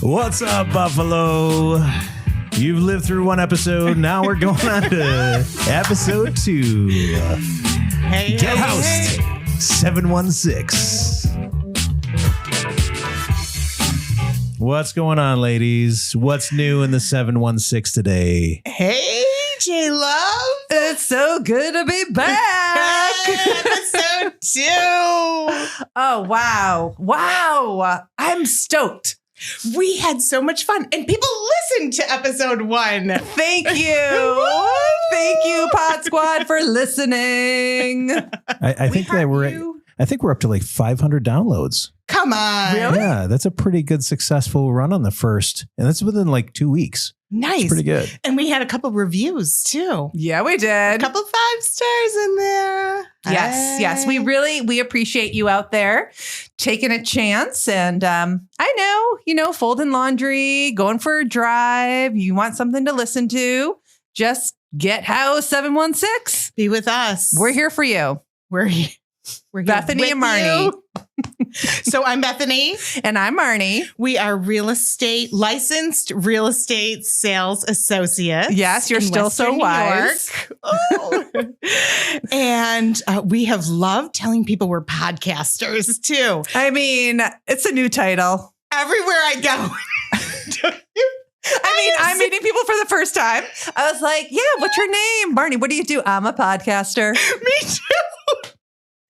What's up, Buffalo? You've lived through one episode. Now we're going on to episode 2. Get housed 716. What's going on, ladies? What's new in the 716 today? Hey, J-Love. It's so good to be back. Episode 2. Oh, wow. Wow. I'm stoked. We had so much fun, and people listened to episode 1. Thank you. Thank you, Pod Squad, for listening. I think we're up to like 500 downloads. Come on. Really? Yeah, that's a pretty good successful run on the first, and that's within like 2 weeks. Nice. It's pretty good. And we had a couple reviews too. Yeah, we A did. couple 5 stars in there. Yes. We appreciate you out there taking a chance. And I know, folding laundry, going for a drive. You want something to listen to. Just get house 716. Be with us. We're here for you. We're here Bethany and with Marnie. you. So I'm Bethany. And I'm Marnie. We are licensed real estate sales associates. Yes, you're in still Western so New wise. York. Oh. And we have loved telling people we're podcasters too. I mean, it's a new title. Everywhere I go. I'm meeting people for the first time. I was like, yeah, what's your name? Marnie, what do you do? I'm a podcaster. Me too.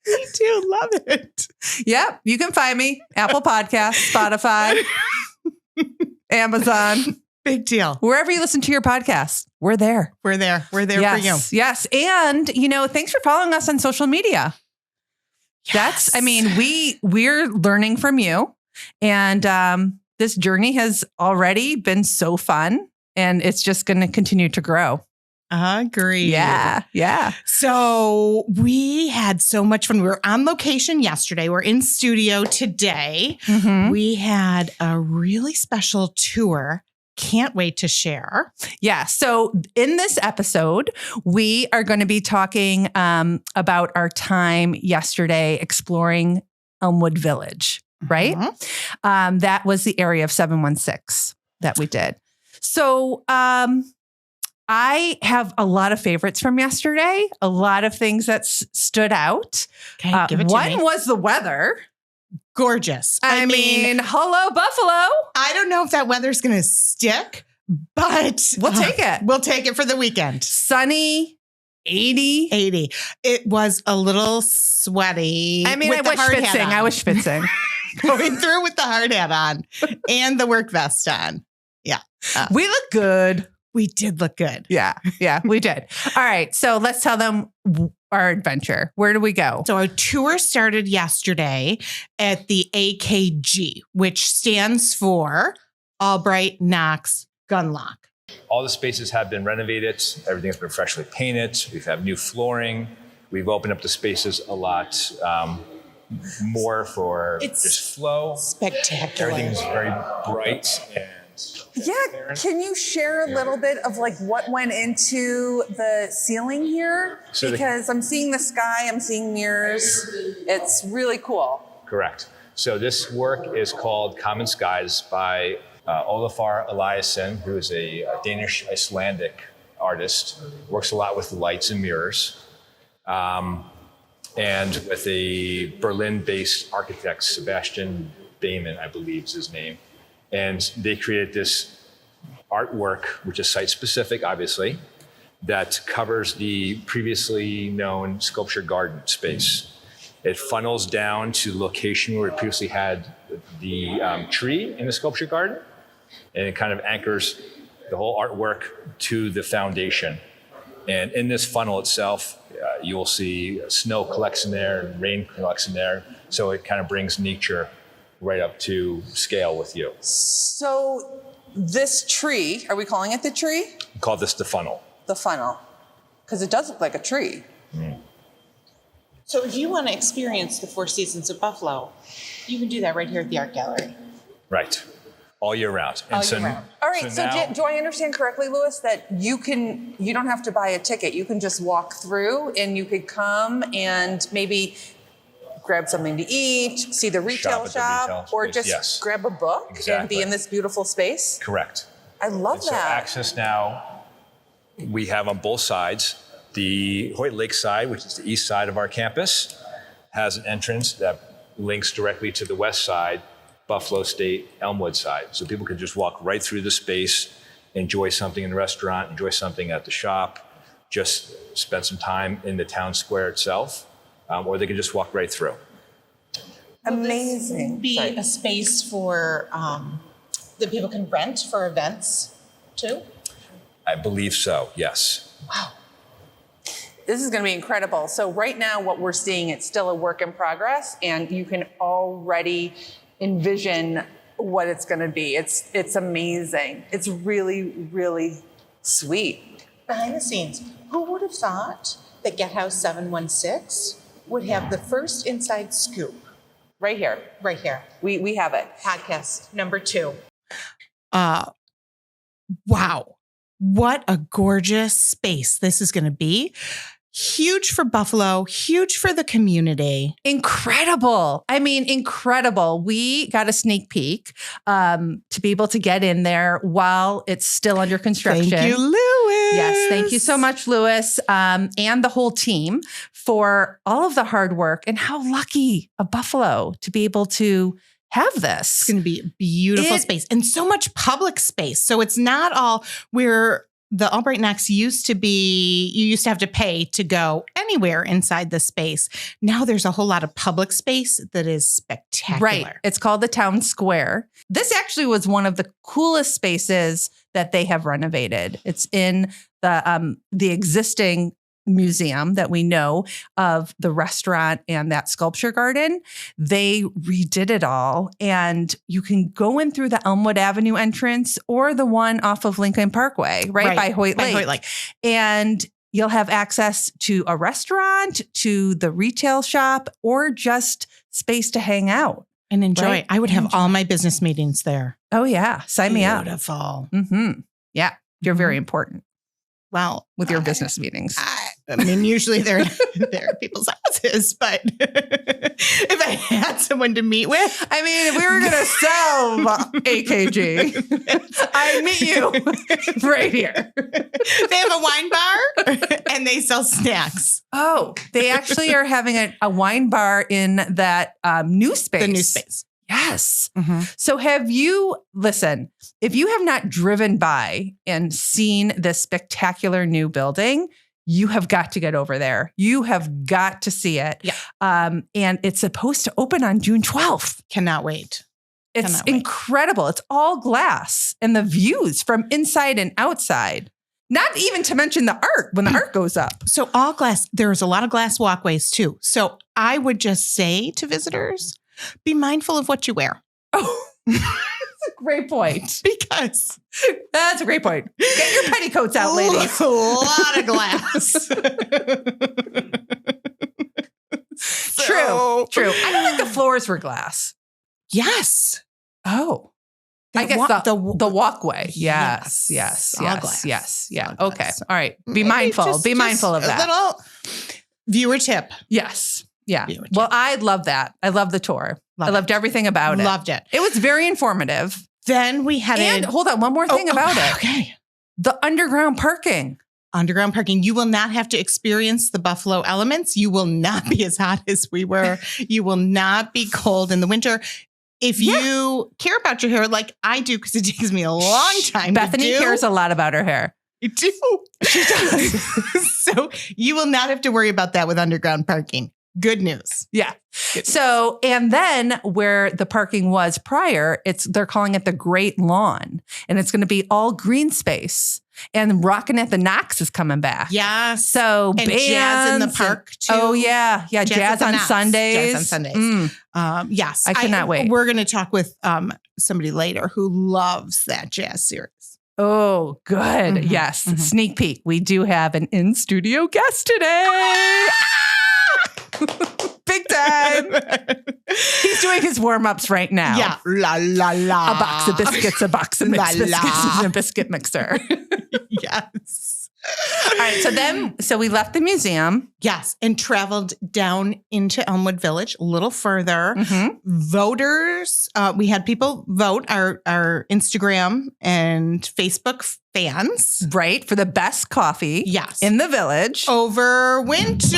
Me too. Love it. Yep. You can find me. Apple Podcasts, Spotify, Amazon. Big deal. Wherever you listen to your podcast, we're there. We're there. We're there for you. Yes. And, thanks for following us on social media. Yes. We're learning from you. And this journey has already been so fun. And it's just going to continue to grow. Agreed. Yeah. So we had so much fun. We were on location yesterday. We're in studio today. Mm-hmm. We had a really special tour. Can't wait to share. Yeah. So in this episode, we are going to be talking about our time yesterday exploring Elmwood Village, right? Mhm. That was the area of 716 that we did. So I have a lot of favorites from yesterday, a lot of things that stood out. Okay, give it to one me. was the weather. Gorgeous. I mean, hello, Buffalo. I don't know if that weather's going to stick, but We'll take it. We'll take it for the weekend. Sunny, 80. 80. It was a little sweaty. I mean, with the I was hard hat schwitzing. on. I was schwitzing. Going through with the hard hat on and the work vest on. Yeah. We look good. We did look good. Yeah, we did. All right. So let's tell them our adventure. Where do we go? So our tour started yesterday at the AKG, which stands for Albright Knox Gundlach. All the spaces have been renovated. Everything's been freshly painted. We've had new flooring. We've opened up the spaces a lot more for just flow. Spectacular. Everything's very bright and Yeah, can you share a little bit of like what went into the ceiling here? So because I'm seeing the sky, I'm seeing mirrors. It's really cool. correct. So this work is called Common Skies by Olafur Eliasson, who is a Danish Icelandic artist. Works a lot with lights and mirrors. And with a Berlin-based architect, Sebastian Bayman, I believe is his name. And they created this artwork, which is site-specific, obviously, that covers the previously known sculpture garden space. It funnels down to the location where it previously had the tree in the sculpture garden, and it kind of anchors the whole artwork to the foundation. And in this funnel itself, you will see snow collects in there and rain collects in there. So it kind of brings nature right up to scale with you. So this tree, are we calling it the tree? We call this the funnel. The funnel. Because it does look like a tree. So if you want to experience the 4 seasons of Buffalo, you can do that right here at the Art Gallery. Right. All year round. And All right, so now- do I understand correctly, Louis, that you don't have to buy a ticket. You can just walk through and you could come and maybe grab something to eat, see the retail at the shop, retail or space, just yes. grab a book and Exactly. be in this beautiful space. Correct. I love And so that. access now, we have on both sides. The Hoyt Lake side, which is the east side of our campus, has an entrance that links directly to the west side, Buffalo State, Elmwood side. So people can just walk right through the space, enjoy something in the restaurant, enjoy something at the shop, just spend some time in the town square itself, or they can just walk right through. Amazing. Be Sorry. a space for that people can rent for events too. I believe so, yes. Wow. This is going to be incredible. So right now, what we're seeing, it's still a work in progress, and you can already envision what it's going to be. It's amazing. It's really, really sweet. Behind the scenes, who would have thought that Get House 716 would have the first inside scoop Right here. right here? We have it. Podcast number 2. Wow. What a gorgeous space this is going to be. Huge for Buffalo, huge for the community. Incredible. I mean, incredible. We got a sneak peek to be able to get in there while it's still under construction. Thank you, Lewis. Yes, thank you so much, Lewis, and the whole team for all of the hard work, and how lucky of Buffalo to be able to have It's this. going to be a beautiful space and so much public space. So it's not all where the Albright Knox used to be, you used to have to pay to go anywhere inside the space. Now there's a whole lot of public space that is spectacular. Right. It's called the Town Square. This actually was one of the coolest spaces that they have renovated. It's in the existing museum that we know of, the restaurant and that sculpture garden. They redid it all, and you can go in through the Elmwood Avenue entrance or the one off of Lincoln Parkway, right by Hoyt Lake. And you'll have access to a restaurant, to the retail shop, or just space to hang out And enjoy. Right. I would have all my business meetings there. Oh yeah, sign me up. Beautiful. Mm-hmm. Yeah, you're very important Well, with your business meetings. I mean, usually they're at people's houses, but if I had someone to meet with, I mean, if we were going to sell AKG, I'd meet you right here. they have a wine bar and they sell snacks. Oh, they actually are having a wine bar in that new space. The new space. Yes. Mm-hmm. So listen, if you have not driven by and seen this spectacular new building, you have got to get over there. You have got to see it. Yeah. And it's supposed to open on June 12th. Cannot wait. It's Cannot wait. incredible. It's all glass, and the views from inside and outside. Not even to mention the art when the art goes up. So all glass, there's a lot of glass walkways too. So I would just say to visitors, be mindful of what you wear. Oh, that's a great point. Because That's a great point. Get your petticoats out, ladies. a lot of glass. True. I don't think the floors were glass. Yes. Oh. I The guess wa- the walkway. Yes. Yes. All Yes. glass. Yes. Yeah. All Okay. glass. All right. Be Maybe mindful. just- Be mindful of just that. A little viewer tip. Yes. Yeah. Viewer tip. Well, I love that. I love the tour. I loved everything about it. Loved it. It was very informative. Then we headed. And hold on, one more thing about it. Okay. The underground parking. Underground parking. You will not have to experience the Buffalo elements. You will not be as hot as we were. You will not be cold in the winter. If you care about your hair like I do, because it takes me a long time Bethany to do. cares a lot about her hair. You do. She does. So you will not have to worry about that with underground parking. Good news. Yeah. So, and then where the parking was prior, they're calling it the Great Lawn, and it's going to be all green space. And Rockin' at the Knox is coming back. Yes. So And jazz in the bands park too. Oh yeah, yeah. Jazz at the on Knox. Sundays. Jazz on Sundays. Yes. I cannot wait. We're going to talk with somebody later who loves that jazz series. Oh, good. Mhm, Yes. mhm. Sneak peek. We do have an in-studio guest today. Big time. He's doing his warm-ups right now. Yeah. La, la, la. A box of biscuits, a box of La, mixed biscuits, la. and a biscuit mixer. Yes. All right. So we left the museum. Yes, and traveled down into Elmwood Village a little further. Voters, we had people vote, our Instagram and Facebook fans. Right. For the best coffee. Yes. In the village. Over winter.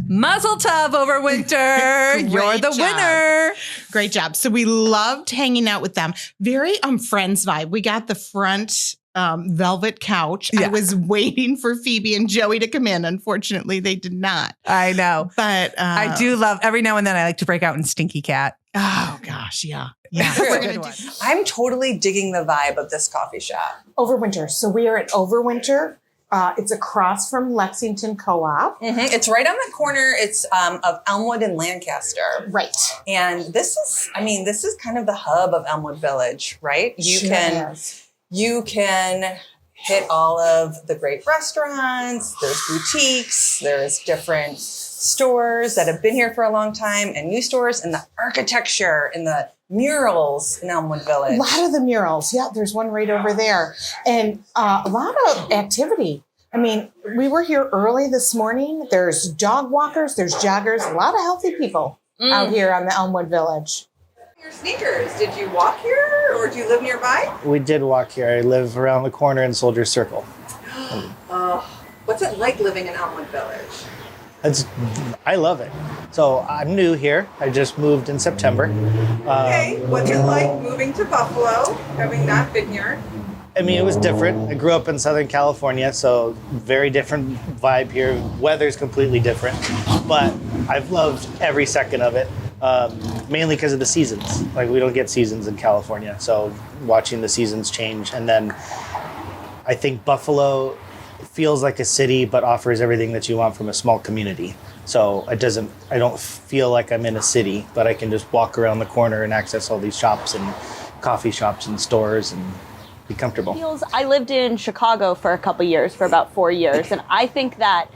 Muzzle tov over winter. You're the job. winner. Great job. So we loved hanging out with them. Very Friends vibe. We got the front velvet couch. Yeah. I was waiting for Phoebe and Joey to come in. Unfortunately, they did not. I know. But I do love, every now and then I like to break out in Stinky Cat. Oh gosh, yeah. Yeah. That's a good one. I'm totally digging the vibe of this coffee shop. Overwinter. So we are at Overwinter. It's across from Lexington Co-op. It's right on the corner. It's of Elmwood and Lancaster. Right. And this is kind of the hub of Elmwood Village, right? You can hit all of the great restaurants. There's boutiques. There's different stores that have been here for a long time and new stores, and the architecture and the murals in Elmwood Village. A lot of the murals. Yeah, there's one right over there. And a lot of activity. I mean, we were here early this morning. There's dog walkers, there's joggers, a lot of healthy people out here on the Elmwood Village. Your sneakers, did you walk here or do you live nearby? We did walk here. I live around the corner in Soldier Circle. What's it like living in Elmwood Village? I love it. So I'm new here. I just moved in September. Okay, what's it like moving to Buffalo, having not been here? I mean, it was different. I grew up in Southern California, so very different vibe here. Weather's completely different, but I've loved every second of it, mainly because of the seasons. Like, we don't get seasons in California, so watching the seasons change. And then I think Buffalo feels like a city, but offers everything that you want from a small community. So I don't feel like I'm in a city, but I can just walk around the corner and access all these shops and coffee shops and stores and be comfortable. I lived in Chicago for a couple years, for about 4 years, and I think that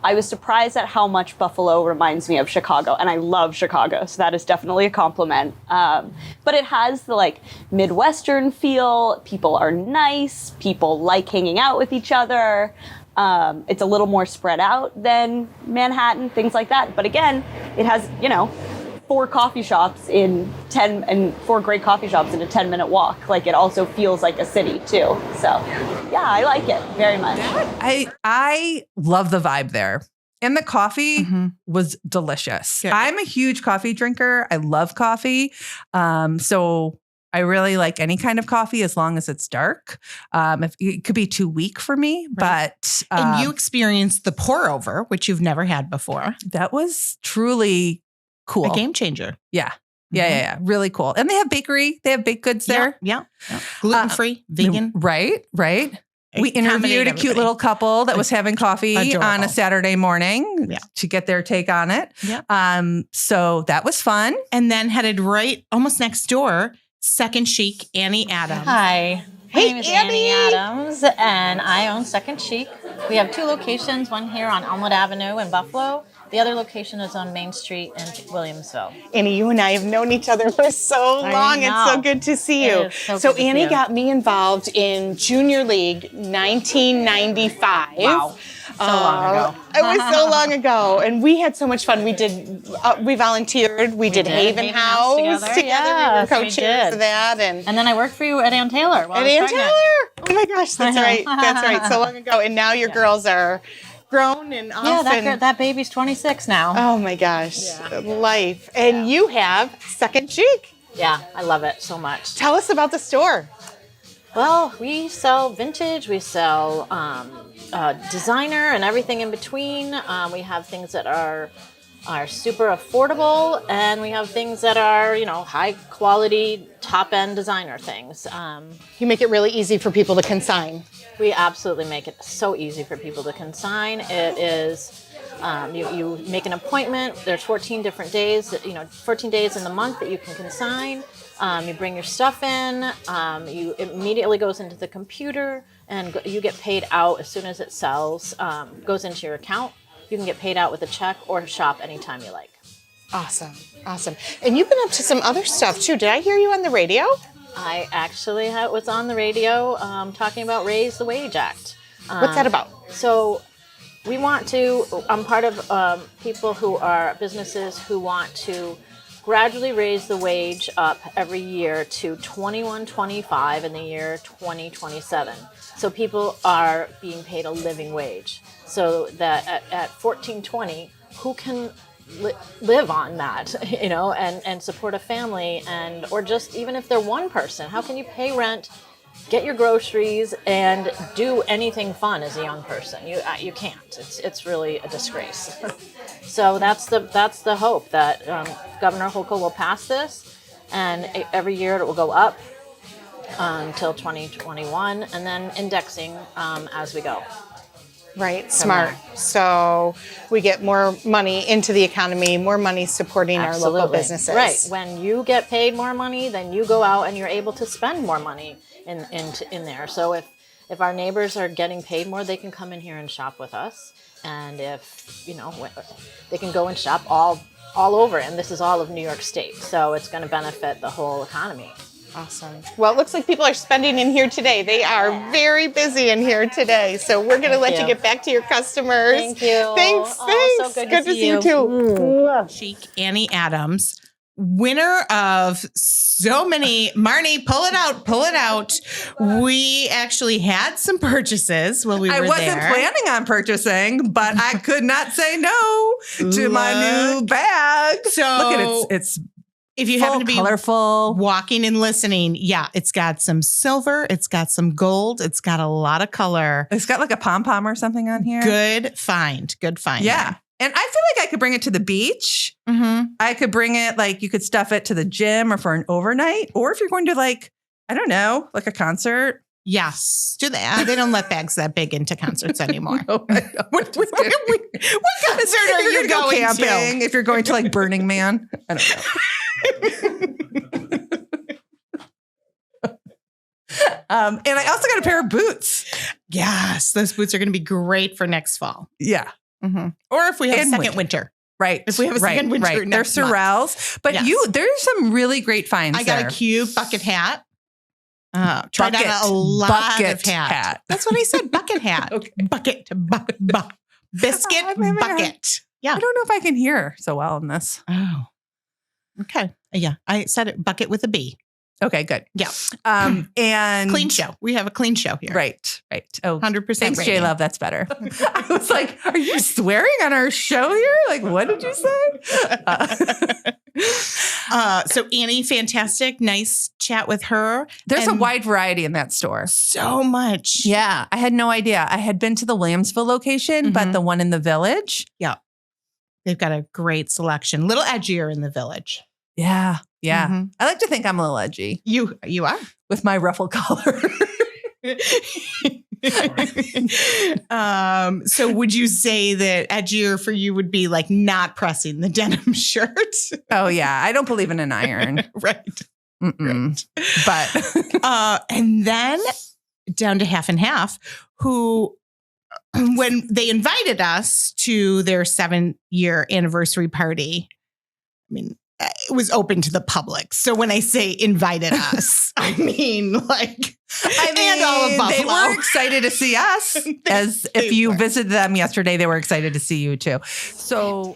I was surprised at how much Buffalo reminds me of Chicago, and I love Chicago, so that is definitely a compliment. But it has the Midwestern feel. People are nice. People like hanging out with each other. It's a little more spread out than Manhattan, things like that. But again, it has, 4 coffee shops and 4 great coffee shops in a 10-minute walk. It also feels like a city too. So yeah, I like it very much. I love the vibe there. And the coffee was delicious. Yeah. I'm a huge coffee drinker. I love coffee. So I really like any kind of coffee as long as it's dark. It could be too weak for me, but and you experienced the pour over, which you've never had before. that was truly cool. A game changer. Yeah. Yeah. Really cool. And they have bakery. They have baked goods there. Yeah. Gluten-free, vegan. Right. We interviewed a cute little couple that was having coffee Adorable. on a Saturday morning to get their take on it. Yeah. So that was fun. And then headed right almost next door, Second Chic, Annie Adams. Hi. Hey, My name is Annie. Annie Adams, and I own Second Chic. We have 2 locations, one here on Elmwood Avenue in Buffalo. The other location is on Main Street in Williamsville. Annie, you and I have known each other for so long. It's so good to see you. It is so So good to Annie see you. got me involved in Junior League 1995. Wow. So long ago. It was so long ago. And we had so much fun. We did, we volunteered. We did Haven House together. Yes, we were we co-chairs did. of that. And then I worked for you at Ann Taylor. At Ann Taylor. Oh my gosh, that's right. That's right. So long ago. And now your girls are grown and off. Yeah, that baby's 26 now. Oh my gosh. Life. And you have Second Chic. Yeah, I love it so much. Tell us about the store. Well, we sell vintage, we sell designer and everything in between. We have things that are super affordable, and we have things that are, high quality, top end designer things. You make it really easy for people to consign. We absolutely make it so easy for people to consign. It is, you make an appointment. There's 14 different days, 14 days in the month that you can consign. You bring your stuff in. It immediately goes into the computer, and you get paid out as soon as it sells. Goes into your account. You can get paid out with a check or shop anytime you like. Awesome. And you've been up to some other stuff too. Did I hear you on the radio? I actually was on the radio talking about Raise the Wage Act. What's that about? So we want to, I'm part of people who are businesses who want to gradually raise the wage up every year to $21.25 in the year 2027. So people are being paid a living wage. So that at $14.20, who can live on that, you know, and support a family, and or just even if they're one person, how can you pay rent, get your groceries, and do anything fun as a young person? You can't. It's really a disgrace. So that's the hope that Governor Hochul will pass this, and every year it will go up until 2021, and then indexing as we go. Right, smart. So we get more money into the economy, more money supporting our local businesses. Right. When you get paid more money, then you go out and you're able to spend more money in there. So if our neighbors are getting paid more, they can come in here and shop with us. And if, you know, they can go and shop all over. And this is all of New York State. So it's going to benefit the whole economy. Awesome. Well, it looks like people are spending in here today. They are very busy in here today. So we're going to let you get back to your customers. Thank you. Thanks. So good to see you too. Chic Annie Adams, winner of so many. Marnie, pull it out. We actually had some purchases while we were there. I wasn't planning on purchasing, but I could not say no to my new bag. So look at it. It's if you full, happen to be colorful, walking and listening, yeah, it's got some silver, it's got some gold, it's got a lot of color. It's got like a pom-pom or something on here. Good find. Yeah. And I feel like I could bring it to the beach. Mm-hmm. I could bring it, like, you could stuff it to the gym or for an overnight. Or if you're going to, like, I don't know, like a concert. Yes. Do they? They don't let bags that big into concerts anymore. What What concert are you go going camping? to? If you're going to, like, Burning Man. I don't know. And I also got a pair of boots. Yes. Those boots are going to be great for next fall. Yeah. Mm-hmm. Or if we have a And second winter. Right. If we have a second winter They're next month. Cerratos. But Yes. there's some really great finds I got there. a cute bucket hat. Tried Bucket. on a lot Bucket of hat. hat. That's what I said. Bucket hat. Okay. Bucket. Biscuit I'm having a- bucket. Yeah. I don't know if I can hear so well in this. Oh. Okay. Yeah. I said it. Bucket with a B. Okay, good. Yeah. And Clean show. We have a clean show here. Right. Oh, 100%. thanks, rating. J-Love. That's better. I was like, are you swearing on our show here? Like, what did you say? So Annie, fantastic. Nice chat with her. There's a And wide variety in that store. so much. Yeah. I had no idea. I had been to the Williamsville location, but Mhm. the one in the Village. They've got a great selection. Little edgier in the Village. Yeah. Yeah. Mhm. I like to think I'm a little edgy You are. with my ruffle collar. So would you say that edgier for you would be like not pressing the denim shirt? Oh, yeah. I don't believe in an iron. Right. Mm-mm. But And then down to Half and Half, who, when they invited us to their 7-year anniversary party, I mean, it was open to the public. So when I say invited us, I mean like, and all of Buffalo. they were excited to see us. As if you visited them yesterday, they were excited to see you too. So,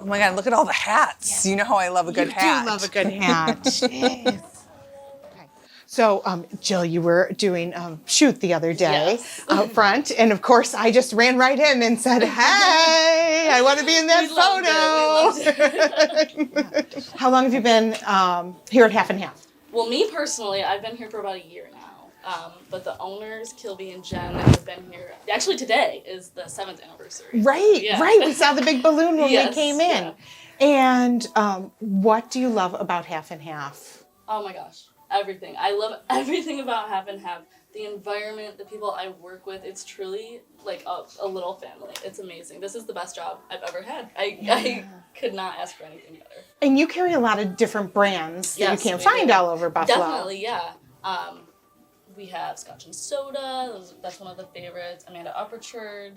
Oh my God, look at all the hats. You know how I love a good hat. You do love a good hat. Jeez. Okay. So, Jill, you were doing shoot the other day out front. And of course, I just ran right in and said, hey, I want to be in that photo. How long have you been here at Half and Half? Well, me personally, I've been here for about a year now. But the owners, Kilby and Jen, have been here. Actually, today is the 7th anniversary. Right, Yeah. right. We saw the big balloon when Yes, we came in. And what do you love about Half and Half? Oh my gosh, everything. I love everything about Half and Half. The environment, the people I work with, it's truly like a little family. It's amazing. This is the best job I've ever had. I could not ask for anything better. And you carry a lot of different brands that Yes, you can't we find do. all over Buffalo. Definitely, yeah. We have Scotch and Soda. That's one of the favorites. Amanda Upperchurd.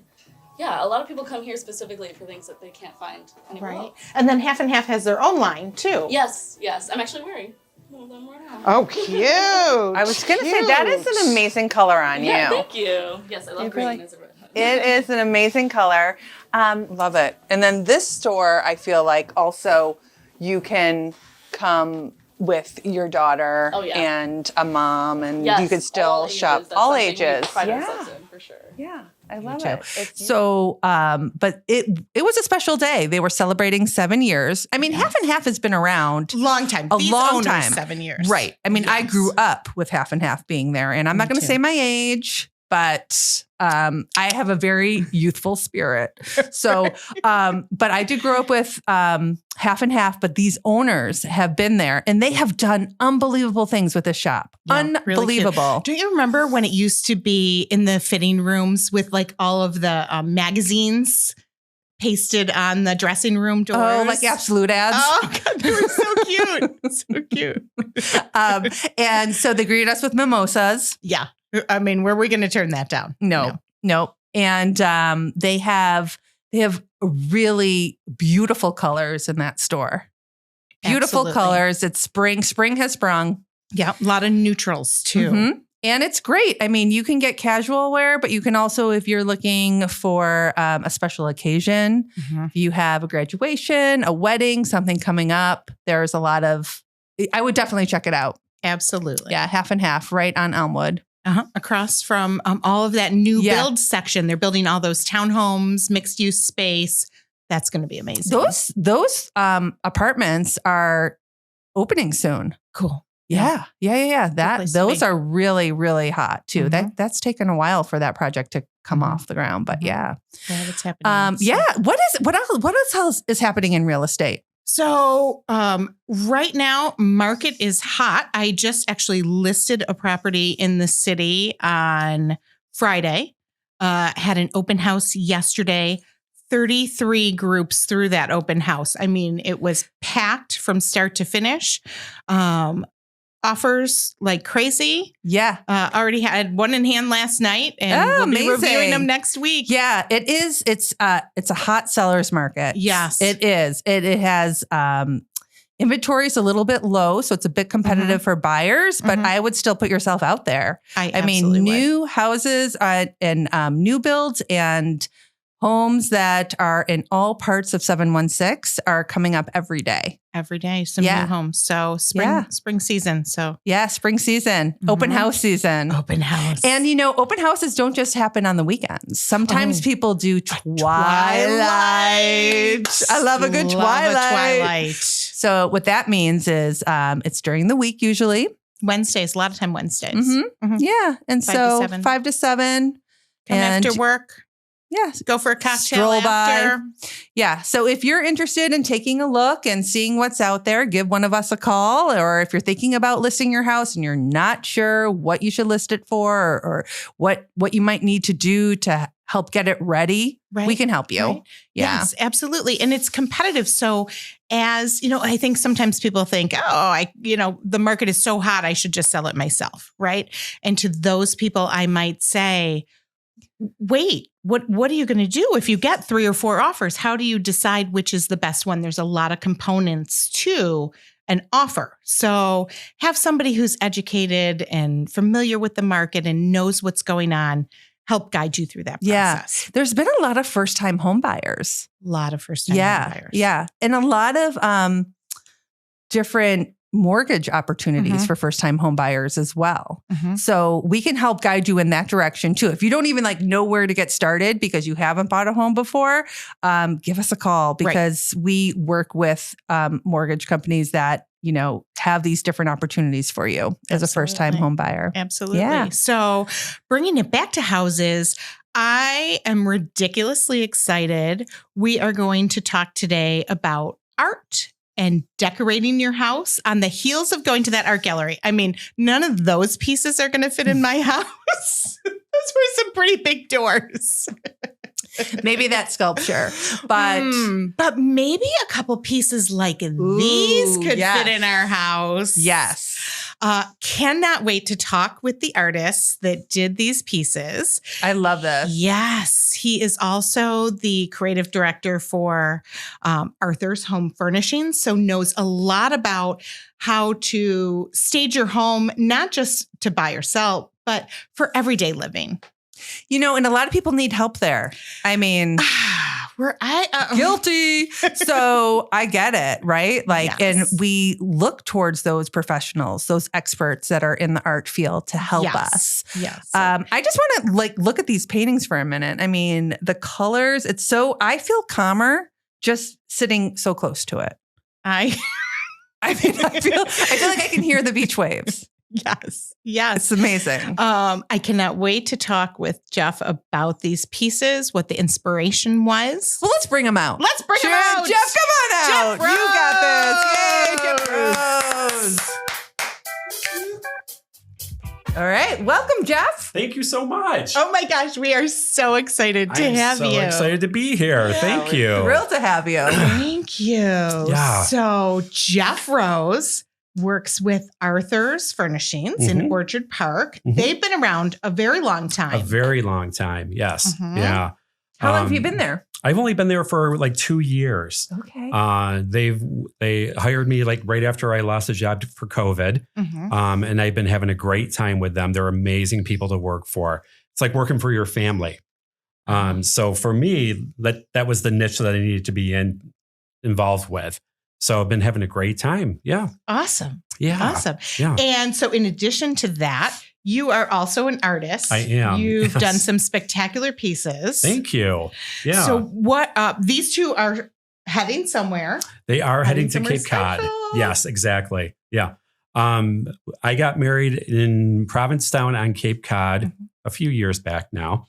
Yeah, a lot of people come here specifically for things that they can't find anywhere Right. else. And then Half and Half has their own line too. Yes. I'm actually wearing some of them right now. Oh, cute. I was going to say, that is an amazing color on you. Yeah, thank you. Yes, I love green as a red hood. It is an amazing color. Love it. And then this store, I feel like also you can come with your daughter and a mom, and you could still shop all ages. For sure. Yeah, I love it. So, but it was a special day. They were celebrating 7 years. I mean, Half and Half has been around long time. These long owners, time. 7 years. Right. I mean, I grew up with Half and Half being there, and I'm not going to say my age, but I have a very youthful spirit. So, but I did grow up with Half and Half, but these owners have been there and they have done unbelievable things with this shop. Yeah, Unbelievable. Really Don't you remember when it used to be in the fitting rooms with like all of the magazines pasted on the dressing room doors? Oh, like Absolute ads. Oh, God, they were so cute. So cute. And so they greeted us with mimosas. Yeah. I mean, where are we going to turn that down? No. And they have really beautiful colors in that store. Beautiful Absolutely. colors. It's spring. Spring has sprung. Yeah. A lot of neutrals too. Mm-hmm. And it's great. I mean, you can get casual wear, but you can also, if you're looking for a special occasion, if you have a graduation, a wedding, something coming up, there's a lot of, I would definitely check it out. Absolutely. Yeah. Half and Half right on Elmwood. Across from all of that new build section. They're building all those townhomes, mixed use space. That's going to be amazing. Those apartments are opening soon. Cool. Yeah. Those are really, really hot too. That's taken a while for that project to come off the ground, but yeah. It's happening. What else is happening in real estate? So right now, market is hot. I just actually listed a property in the city on Friday. Had an open house yesterday. 33 groups through that open house. I mean, it was packed from start to finish. Offers like crazy. Yeah. Already had one in hand last night, and we'll be reviewing them next week. Yeah, it is. It's a hot seller's market. Yes, it is. It has inventory is a little bit low, so it's a bit competitive for buyers. But I would still put yourself out there. I mean, new houses and new builds and homes that are in all parts of 716 are coming up every day. Every day, some new homes. So spring season. So spring season, open house season. Open house. And open houses don't just happen on the weekends. Sometimes people do twilight. I love a good twilight. So what that means is it's during the week usually. Wednesdays, a lot of time Wednesdays. Yeah. And 5 to 7. Come after work. Yeah. Go for a cocktail Stroll after. by. Yeah. So if you're interested in taking a look and seeing what's out there, give one of us a call. Or if you're thinking about listing your house and you're not sure what you should list it for or what you might need to do to help get it ready, we can help you. Right. Yeah. Yes, absolutely. And it's competitive. So as, I think sometimes people think, the market is so hot, I should just sell it myself. Right. And to those people, I might say, wait, what are you going to do if you get 3 or 4 offers? How do you decide which is the best one? There's a lot of components to an offer. So have somebody who's educated and familiar with the market and knows what's going on help guide you through that process. Yeah. There's been a lot of first-time home buyers. A lot of first-time home buyers. Yeah. And a lot of different mortgage opportunities for first-time home buyers as well. So we can help guide you in that direction too. If you don't even know where to get started because you haven't bought a home before, give us a call because we work with mortgage companies that, have these different opportunities for you as a first-time home buyer. Absolutely. Yeah. So bringing it back to houses, I am ridiculously excited. We are going to talk today about art and decorating your house on the heels of going to that art gallery. I mean, none of those pieces are going to fit in my house. Those were some pretty big doors. Maybe that sculpture, but maybe a couple pieces like these could fit in our house. Yes. Cannot wait to talk with the artists that did these pieces. I love this. Yes, he is also the creative director for Arthur's Home Furnishings, so knows a lot about how to stage your home, not just to buy or sell, but for everyday living. You know, and a lot of people need help there. I mean, guilty. So I get it, right? Like, Yes. and we look towards those professionals, those experts that are in the art field to help us. Yes. I just want to like look at these paintings for a minute. I mean, the colors, I feel calmer just sitting so close to it. I feel like I can hear the beach waves. Yes. It's amazing. I cannot wait to talk with Jeff about these pieces, what the inspiration was. Well, let's bring him out. Let's bring him out. Jeff, come on out. Jeff You got this. Yay, Jeff Rose. All right. Welcome, Jeff. Thank you so much. Oh my gosh, we are so excited to have you. I'm so excited to be here. Thank you. Thrilled to have you. Thank you. Yeah. So Jeff Rose works with Arthur's Furnishings in Orchard Park. They've been around a very long time. A very long time. Yes. Yeah. How long have you been there? I've only been there for like 2 years. Okay. They hired me like right after I lost a job for COVID. And I've been having a great time with them. They're amazing people to work for. It's like working for your family. So for me, that was the niche that I needed to be involved with. So I've been having a great time. Yeah. Awesome. Yeah. Awesome. Yeah. And so in addition to that, you are also an artist. I am. You've Yes. done some spectacular pieces. Thank you. Yeah. So what, these two are heading somewhere. They are heading to somewhere Cape Cod. special. Yes, exactly. Yeah. I got married in Provincetown on Cape Cod a few years back now.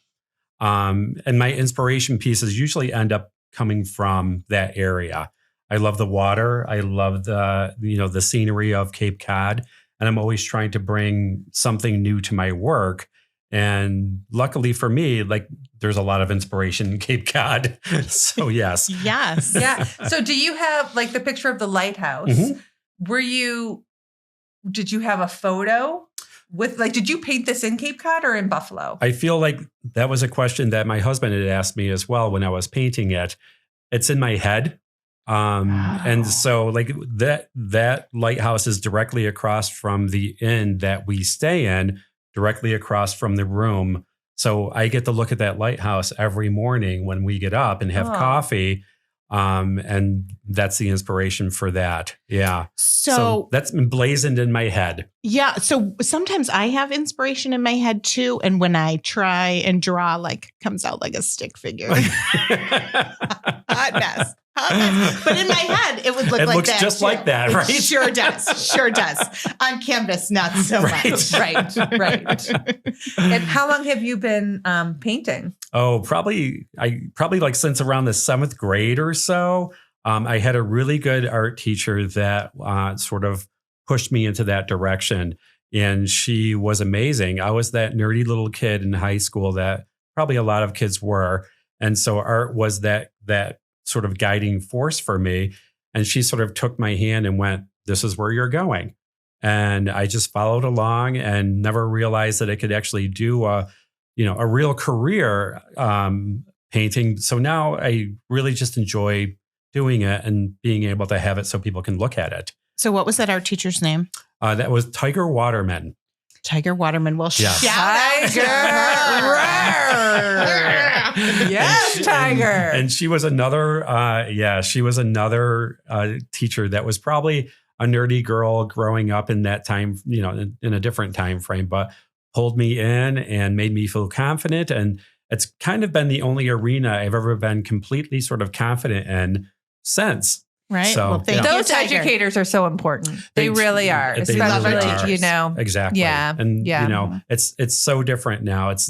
And my inspiration pieces usually end up coming from that area. I love the water. I love the scenery of Cape Cod. And I'm always trying to bring something new to my work. And luckily for me, like there's a lot of inspiration in Cape Cod. So yes. Yes. Yeah. So do you have like the picture of the lighthouse? Did you have a photo with did you paint this in Cape Cod or in Buffalo? I feel like that was a question that my husband had asked me as well when I was painting it. It's in my head. And so like that lighthouse is directly across from the inn that we stay in, directly across from the room. So I get to look at that lighthouse every morning when we get up and have coffee. And that's the inspiration for that. Yeah. So that's emblazoned in my head. Yeah. So sometimes I have inspiration in my head too. And when I try and draw, comes out like a stick figure. Hot mess. But in my head, it would look like that. It looks just like that, right? It sure does. Sure does. On canvas, not so much. Right. And how long have you been painting? Oh, probably like since around the 7th grade or so. I had a really good art teacher that sort of pushed me into that direction. And she was amazing. I was that nerdy little kid in high school that probably a lot of kids were. And so art was that sort of guiding force for me. And she sort of took my hand and went, "This is where you're going." And I just followed along and never realized that I could actually do a real career painting. So now I really just enjoy doing it and being able to have it so people can look at it. So what was that art teacher's name? That was Tiger Waterman. Tiger Waterman. Well, Yeah. shout out to her. Yes, Tiger. And she was another, teacher that was probably a nerdy girl growing up in that time, in a different time frame, but pulled me in and made me feel confident. And it's kind of been the only arena I've ever been completely sort of confident in since. Right. So, well, thank you, Those Tiger. educators are so important. They really are. They Especially, really are. Exactly. Yeah. And, it's so different now. It's,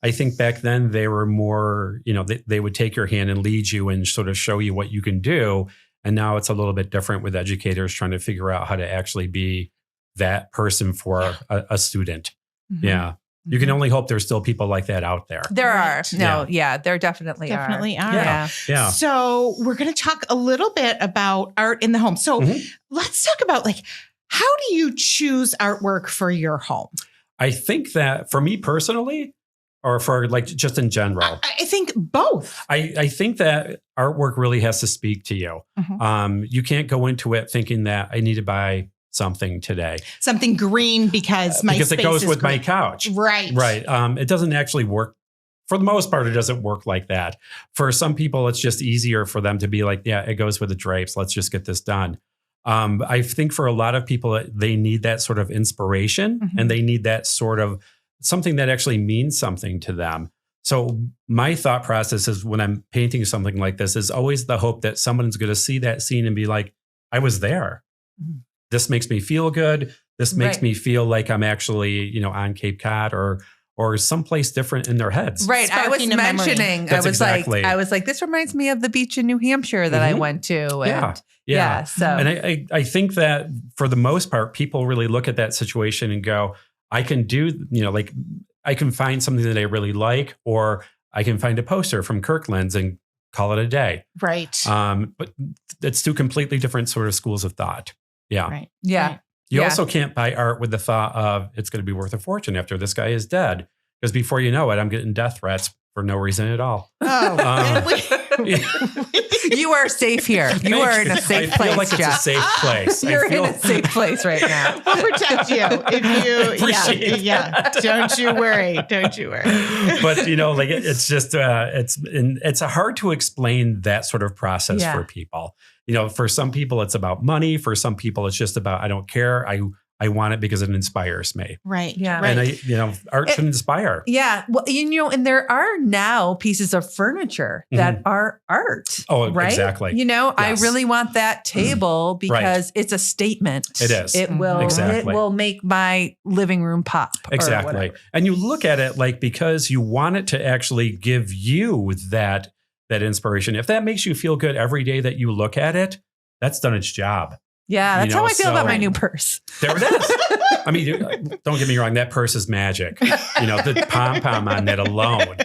I think back then they were more, they would take your hand and lead you and sort of show you what you can do. And now it's a little bit different with educators trying to figure out how to actually be that person for a student. Mm-hmm. Yeah. You can only hope there's still people like that out there. There are. No, there definitely are. Yeah. So we're going to talk a little bit about art in the home. So let's talk about How do you choose artwork for your home? I think that for me personally, or for like just in general, I think both. I think that artwork really has to speak to you. You can't go into it thinking that I need to buy something today. Something green because my because it space goes is with my green. couch. Right. Right. It doesn't actually work. For the most part, it doesn't work like that. For some people, it's just easier for them to be like, yeah, it goes with the drapes. Let's just get this done. I think for a lot of people, they need that sort of inspiration and they need that sort of something that actually means something to them. So my thought process is when I'm painting something like this is always the hope that someone's going to see that scene and be like, I was there. This makes me feel good. This makes me feel like I'm actually, on Cape Cod or someplace different in their heads. Right. I was Sparking a memory. mentioning, That's exactly. I was like, this reminds me of the beach in New Hampshire that I went to. And Yeah. so. And I think that for the most part, people really look at that situation and go, I can do, like I can find something that I really like, or I can find a poster from Kirkland's and call it a day. Right. But it's two completely different sort of schools of thought. Yeah. Right. Yeah. Right. You also can't buy art with the thought of it's going to be worth a fortune after this guy is dead. Because before you know it, I'm getting death threats for no reason at all. You are safe here. You are in a safe place. I feel like it's a safe place. You're in a safe place right now. We'll protect you if you. Appreciate yeah. Don't you worry. Don't you worry. But it's just it's hard to explain that sort of process for people. For some people it's about money. For some people it's just about I don't care. I want it because it inspires me. Right. Yeah. And art should inspire. Yeah. Well, and there are now pieces of furniture that are art. Oh, right? Exactly. I really want that table because it's a statement. It is. It will. Exactly. It will make my living room pop. Exactly. And you look at it like because you want it to actually give you that inspiration. If that makes you feel good every day that you look at it, that's done its job. Yeah, that's how I feel about my new purse. There it is. I mean, don't get me wrong. That purse is magic. The pom-pom on that alone.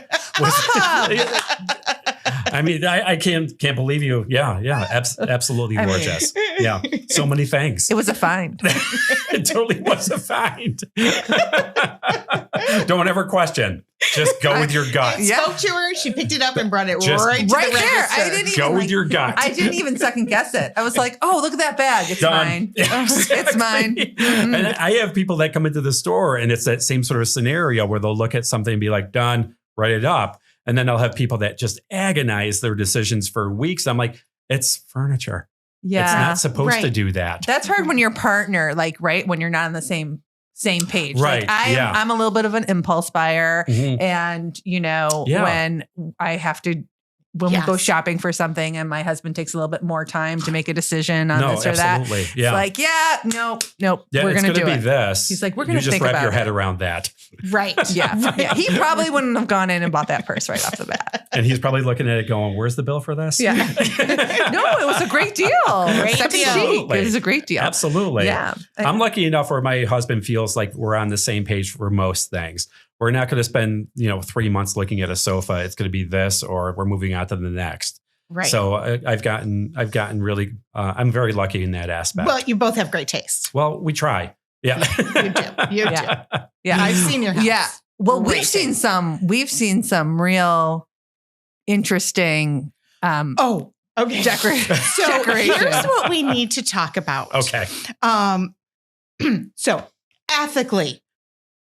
I mean, I can't believe you. Yeah. Absolutely gorgeous. Yeah. So many things. It was a find. It totally was a find. Don't ever question. Just go with your gut. Spoke to her. She picked it up and brought it right to the there. register. I didn't even go with your gut. I didn't even second guess it. I was like, oh, look at that bag. It's Done. mine. Exactly. It's mine. And I have people that come into the store and it's that same sort of scenario where they'll look at something and be like, done, write it up. And then I'll have people that just agonize their decisions for weeks. I'm like, it's furniture. Yeah. It's not supposed to do that. That's hard when your partner, when you're not on the same page. Right. I'm a little bit of an impulse buyer. And, when I have to, when we go shopping for something and my husband takes a little bit more time to make a decision on this or absolutely. that. Yeah. It's like, nope, Yeah, we're going to do be it. This. He's like, we're going to think just wrap about your head it. around that. Right. Yeah. He probably wouldn't have gone in and bought that purse right off the bat. And he's probably looking at it going, where's the bill for this? Yeah. No, it was a great deal. Second cheek. It was a great deal. Absolutely. Yeah. I'm lucky enough where my husband feels like we're on the same page for most things. We're not going to spend, 3 months looking at a sofa. It's going to be this, or we're moving on to the next. Right. So I've gotten really, I'm very lucky in that aspect. Well, you both have great taste. Well, we try. Yeah. You do. Yeah. I've seen your house. Yeah. Well, Great we've seen some real interesting okay. decorations. So here's what we need to talk about. Okay. So ethically,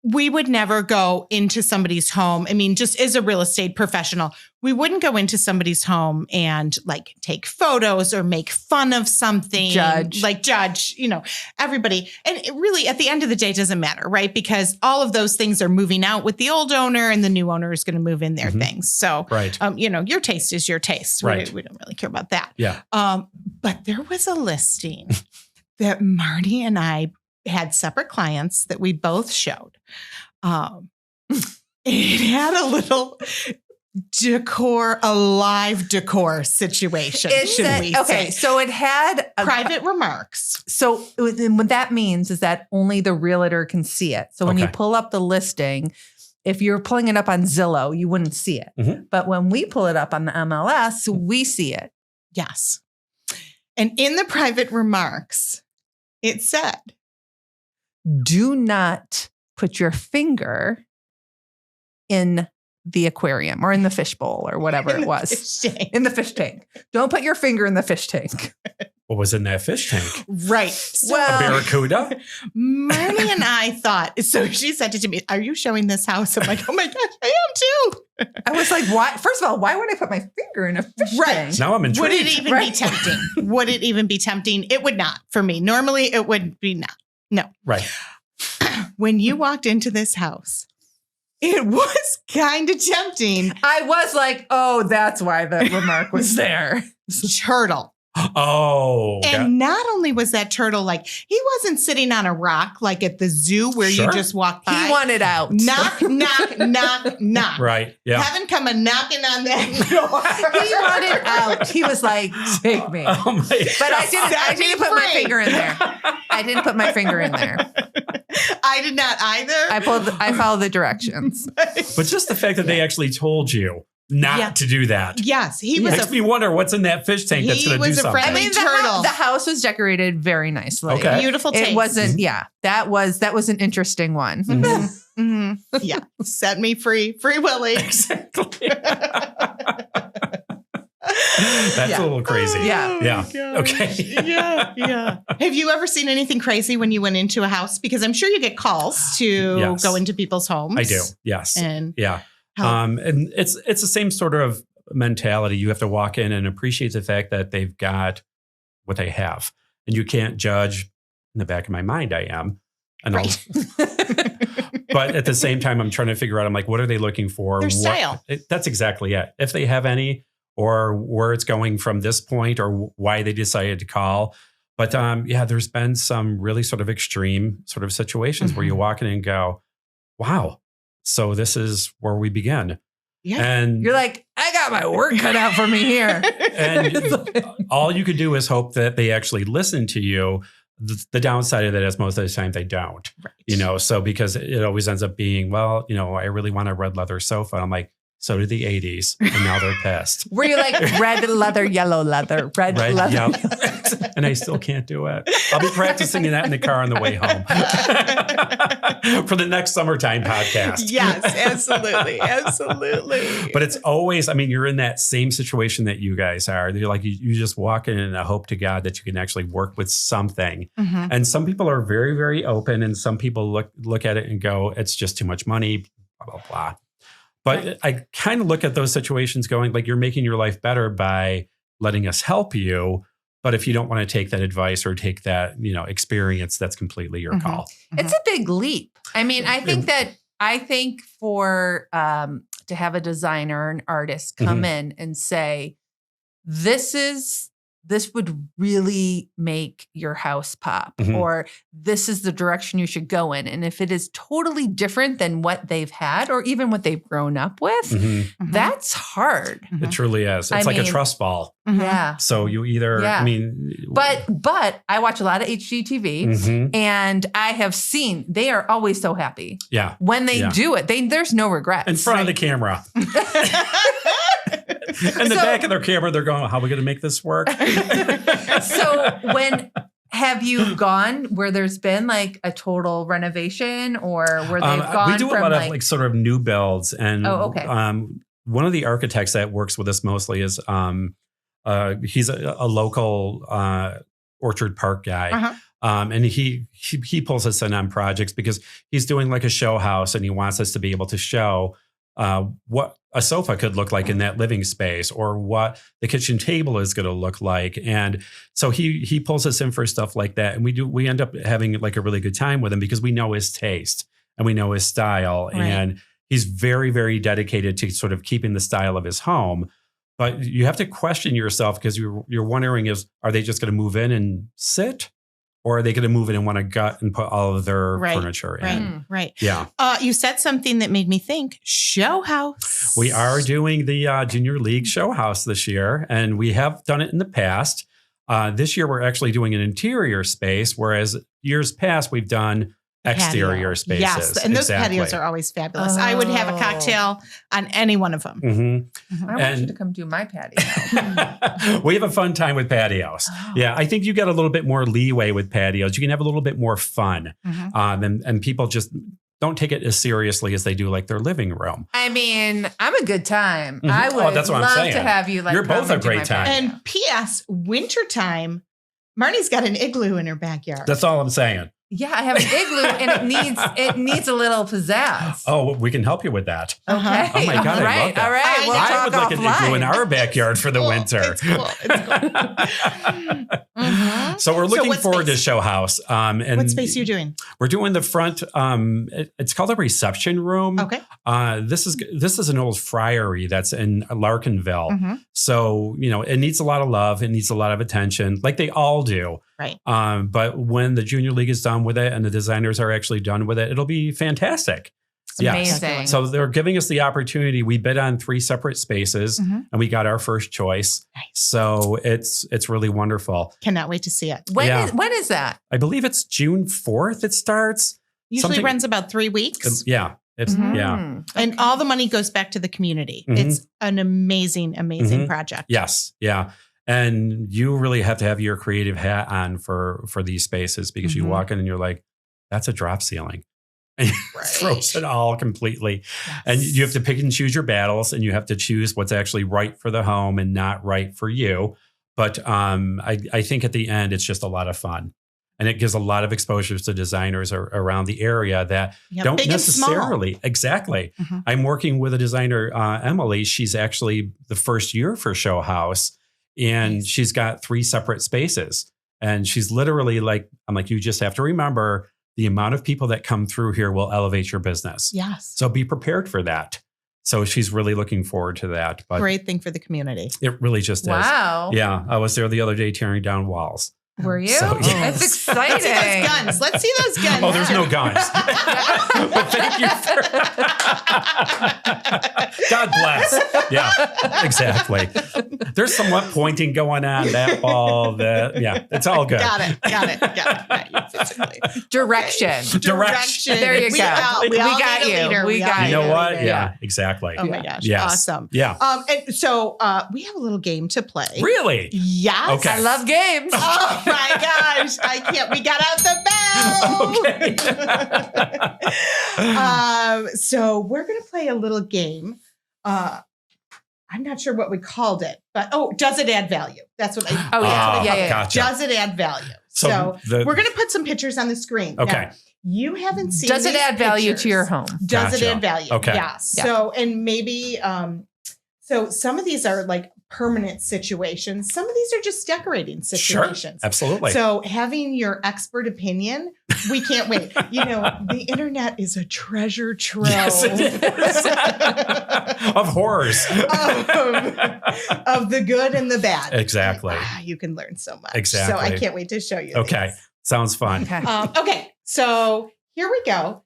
we would never go into somebody's home. I mean, just as a real estate professional, we wouldn't go into somebody's home and take photos or make fun of something. Judge, everybody. And it really, at the end of the day, it doesn't matter, right? Because all of those things are moving out with the old owner and the new owner is going to move in their things. So, right. Your taste is your taste. Right. We don't really care about that. Yeah. But there was a listing that Marnie and I had separate clients that we both showed. It had a little live decor situation, should we say. So it had private remarks. So what that means is that only the realtor can see it. So when you pull up the listing, if you're pulling it up on Zillow, you wouldn't see it. But when we pull it up on the MLS, we see it. Yes. And in the private remarks, it said, do not put your finger in the aquarium or in the fishbowl or whatever it was. In the fish tank. Don't put your finger in the fish tank. What was in that fish tank? Right. So, A barracuda? Marnie and I thought, so she said it to me, are you showing this house? I'm like, oh my gosh, I am too. I was like, why? First of all, why would I put my finger in a fish tank? Now I'm intrigued. Would it even be tempting? Would it even be tempting? It would not for me. Normally it would be not. No. Right. When you walked into this house, it was kind of tempting. I was like, oh, that's why the remark was there. Turtle. Oh. And not only was that turtle like, he wasn't sitting on a rock like at the zoo where you just walk by. He wanted out. Knock, knock, knock, knock. Right. Yeah. Haven't come a knocking on that door. He wanted out. He was like, take me. Oh my But I didn't put my finger in there. I didn't put my finger in there. I did not either. I followed the directions. But just the fact that they actually told you not to do that. Yes, he was. Makes me wonder what's in that fish tank that's going to do something. I mean, the house was decorated very nicely. Okay. Beautiful taste. It wasn't. Yeah, that was an interesting one. Mm-hmm. Mm-hmm. Yeah, set me free, Free Willy. Exactly. That's a little crazy. Yeah. Yeah. Oh, Okay. Yeah. Have you ever seen anything crazy when you went into a house? Because I'm sure you get calls to go into people's homes. I do. Yes. And yeah. And it's the same sort of mentality. You have to walk in and appreciate the fact that they've got what they have, and you can't judge. In the back of my mind, I am. And right. But at the same time, I'm trying to figure out. I'm like, what are they looking for? Their style. That's exactly it. If they have any, or where it's going from this point, or why they decided to call. But there's been some really sort of extreme sort of situations where you walk in and go, wow. So this is where we begin. Yeah. And you're like, I got my work cut out for me here. And all you could do is hope that they actually listen to you. The downside of that is most of the time they don't, right. So because it always ends up being, well, I really want a red leather sofa. I'm like, so did the 80s. And now they're pissed. Were you like red leather, yellow leather, red leather? Yep. And I still can't do it. I'll be practicing that in the car on the way home for the next summertime podcast. Yes, absolutely. Absolutely. But it's always, you're in that same situation that you guys are. You're like, you just walk in and hope to God that you can actually work with something. Mm-hmm. And some people are very, very open. And some people look at it and go, it's just too much money, blah, blah, blah. But I kind of look at those situations going like, you're making your life better by letting us help you. But if you don't want to take that advice or take that, experience, that's completely your call. It's a big leap. I think for to have a designer, an artist come in and say, this would really make your house pop, or this is the direction you should go in. And if it is totally different than what they've had or even what they've grown up with, that's hard. It truly is. It's like a trust fall. Yeah. So you either, But I watch a lot of HGTV and I have seen they are always so happy. Yeah. When they do it, there's no regrets. In front of the camera. In the back of their camera, they're going, how are we going to make this work? So have you gone where there's been like a total renovation or where they've gone we do a lot of like sort of new builds. And one of the architects that works with us mostly is he's a local Orchard Park guy. And he pulls us in on projects because he's doing like a show house and he wants us to be able to show what a sofa could look like in that living space or what the kitchen table is going to look like. And so he pulls us in for stuff like that. And we end up having like a really good time with him because we know his taste and we know his style. Right. And he's very, very dedicated to sort of keeping the style of his home. But you have to question yourself because you're wondering are they just going to move in and sit? Or are they going to move in and want to gut and put all of their furniture in? Right. Yeah. You said something that made me think, show house. We are doing the Junior League show house this year, and we have done it in the past. This year, we're actually doing an interior space, whereas years past, we've done exterior spaces. Yes, and those patios are always fabulous. I would have a cocktail on any one of them. Mm-hmm. I want you to come do my patio. We have a fun time with patios. Yeah, I think you get a little bit more leeway with patios. You can have a little bit more fun. And people just don't take it as seriously as they do like their living room. I mean, I'm a good time. I would that's what love I'm saying. to have you You're both a great time. And P.S. wintertime, Marnie's got an igloo in her backyard. That's all I'm saying. Yeah, I have an igloo and it needs a little pizzazz. Oh, we can can help you with that. Okay. Oh my God, I love that. All right. We'll I would talk like an igloo in our backyard for the winter. It's cool. It's cool. So we're looking what forward to space? Show House. And What space are you doing? We're doing the front. It's called a reception room. Okay. This is an old friary that's in Larkinville. So, it needs a lot of love. It needs a lot of attention, like they all do. Right. But when the Junior League is done with it and the designers are actually done with it, it'll be fantastic. Amazing. So they're giving us the opportunity. We bid on 3 separate spaces and we got our first choice. Nice. So it's really wonderful. Cannot wait to see it. When is that? I believe it's June 4th it starts. Usually runs about 3 weeks. Yeah. It's yeah. And all the money goes back to the community. It's an amazing, amazing project. Yes. Yeah. And you really have to have your creative hat on for these spaces because you walk in and you're like, that's a drop ceiling. And it throws it all completely. Yes. And you have to pick and choose your battles and you have to choose what's actually right for the home and not right for you. But I think at the end, it's just a lot of fun. And it gives a lot of exposures to designers around the area that don't necessarily. Exactly. I'm working with a designer, Emily. She's actually the first year for Show House. And she's got 3 separate spaces. And she's literally like, I'm like, you just have to remember the amount of people that come through here will elevate your business. Yes. So be prepared for that. So she's really looking forward to that. But great thing for the community. It really just is. Wow. Yeah. I was there the other day tearing down walls. Were you? So, That's exciting. Let's see those guns. Let's see those guns. Oh, there's no guns. But thank you for God bless. Yeah, exactly. There's somewhat pointing going on that wall. It's all good. Got it. Right, physically. Direction. There you go. We all got need a you. leader. We got You know you. what? Yeah, exactly. Oh my gosh. Yes. Awesome. Yeah. And so we have a little game to play. Really? Yes. Okay. I love games. Oh my gosh. I can't. We got out the bell. Okay. So we're going to play a little game. I'm not sure what we called it, but does it add value? That's what I. Yeah. Gotcha. Does it add value? So we're going to put some pictures on the screen. Okay. Now, you haven't seen. Does it add value to your home? Does it add value? Okay. Yeah. So and maybe so some of these are like permanent situations. Some of these are just decorating situations. Sure, absolutely. So having your expert opinion, we can't wait. The internet is a treasure trove. Yes, it is. Of horrors. of the good and the bad. Exactly. You can learn so much. Exactly. So I can't wait to show you. Okay. These. Sounds fun. Okay. So here we go.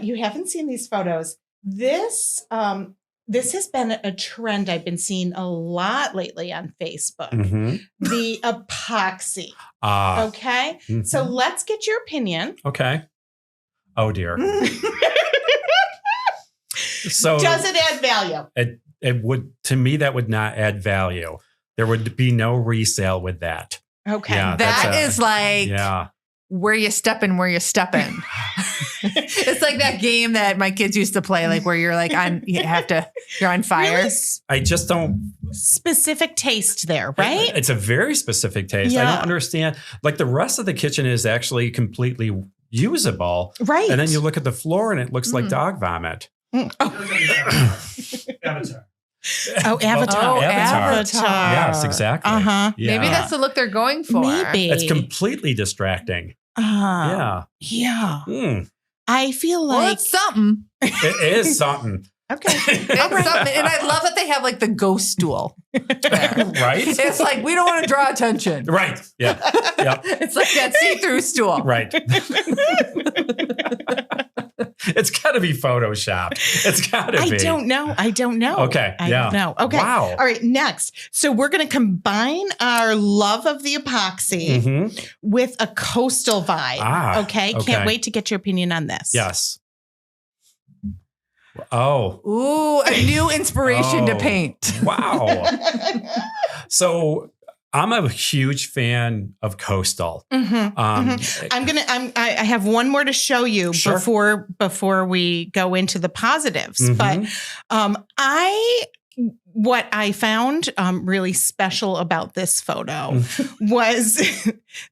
You haven't seen these photos. This has been a trend I've been seeing a lot lately on Facebook. The epoxy. Okay. So let's get your opinion. Okay. Oh dear. So does it add value? It would, to me, that would not add value. There would be no resale with that. Okay. Yeah, that is like yeah. Where you stepping. It's like that game that my kids used to play, like where you're like you're on fire. Really I just don't. Specific taste there, right? It's a very specific taste. I don't understand. Like the rest of the kitchen is actually completely usable. Right. And then you look at the floor and it looks like dog vomit. Avatar. Avatar. Yes, exactly. Yeah. Maybe that's the look they're going for. Maybe. It's completely distracting. Yeah. I feel like it's something. It is something. Okay. It's something. And I love that they have like the ghost stool. Right? It's like, we don't want to draw attention. Right. Yeah. Yep. It's like that see-through stool. Right. It's got to be Photoshop. It's got to be. I don't know. Okay. I Yeah. don't know. Okay. Wow. All right. Next. So we're going to combine our love of the epoxy Mhm. with a coastal vibe. Okay. okay. Can't wait to get your opinion on this. Yes. Oh. Ooh, a new inspiration to Oh. paint. Wow. So I'm a huge fan of coastal. I have one more to show you Sure. before we go into the positives. Mhm. But what I found really special about this photo was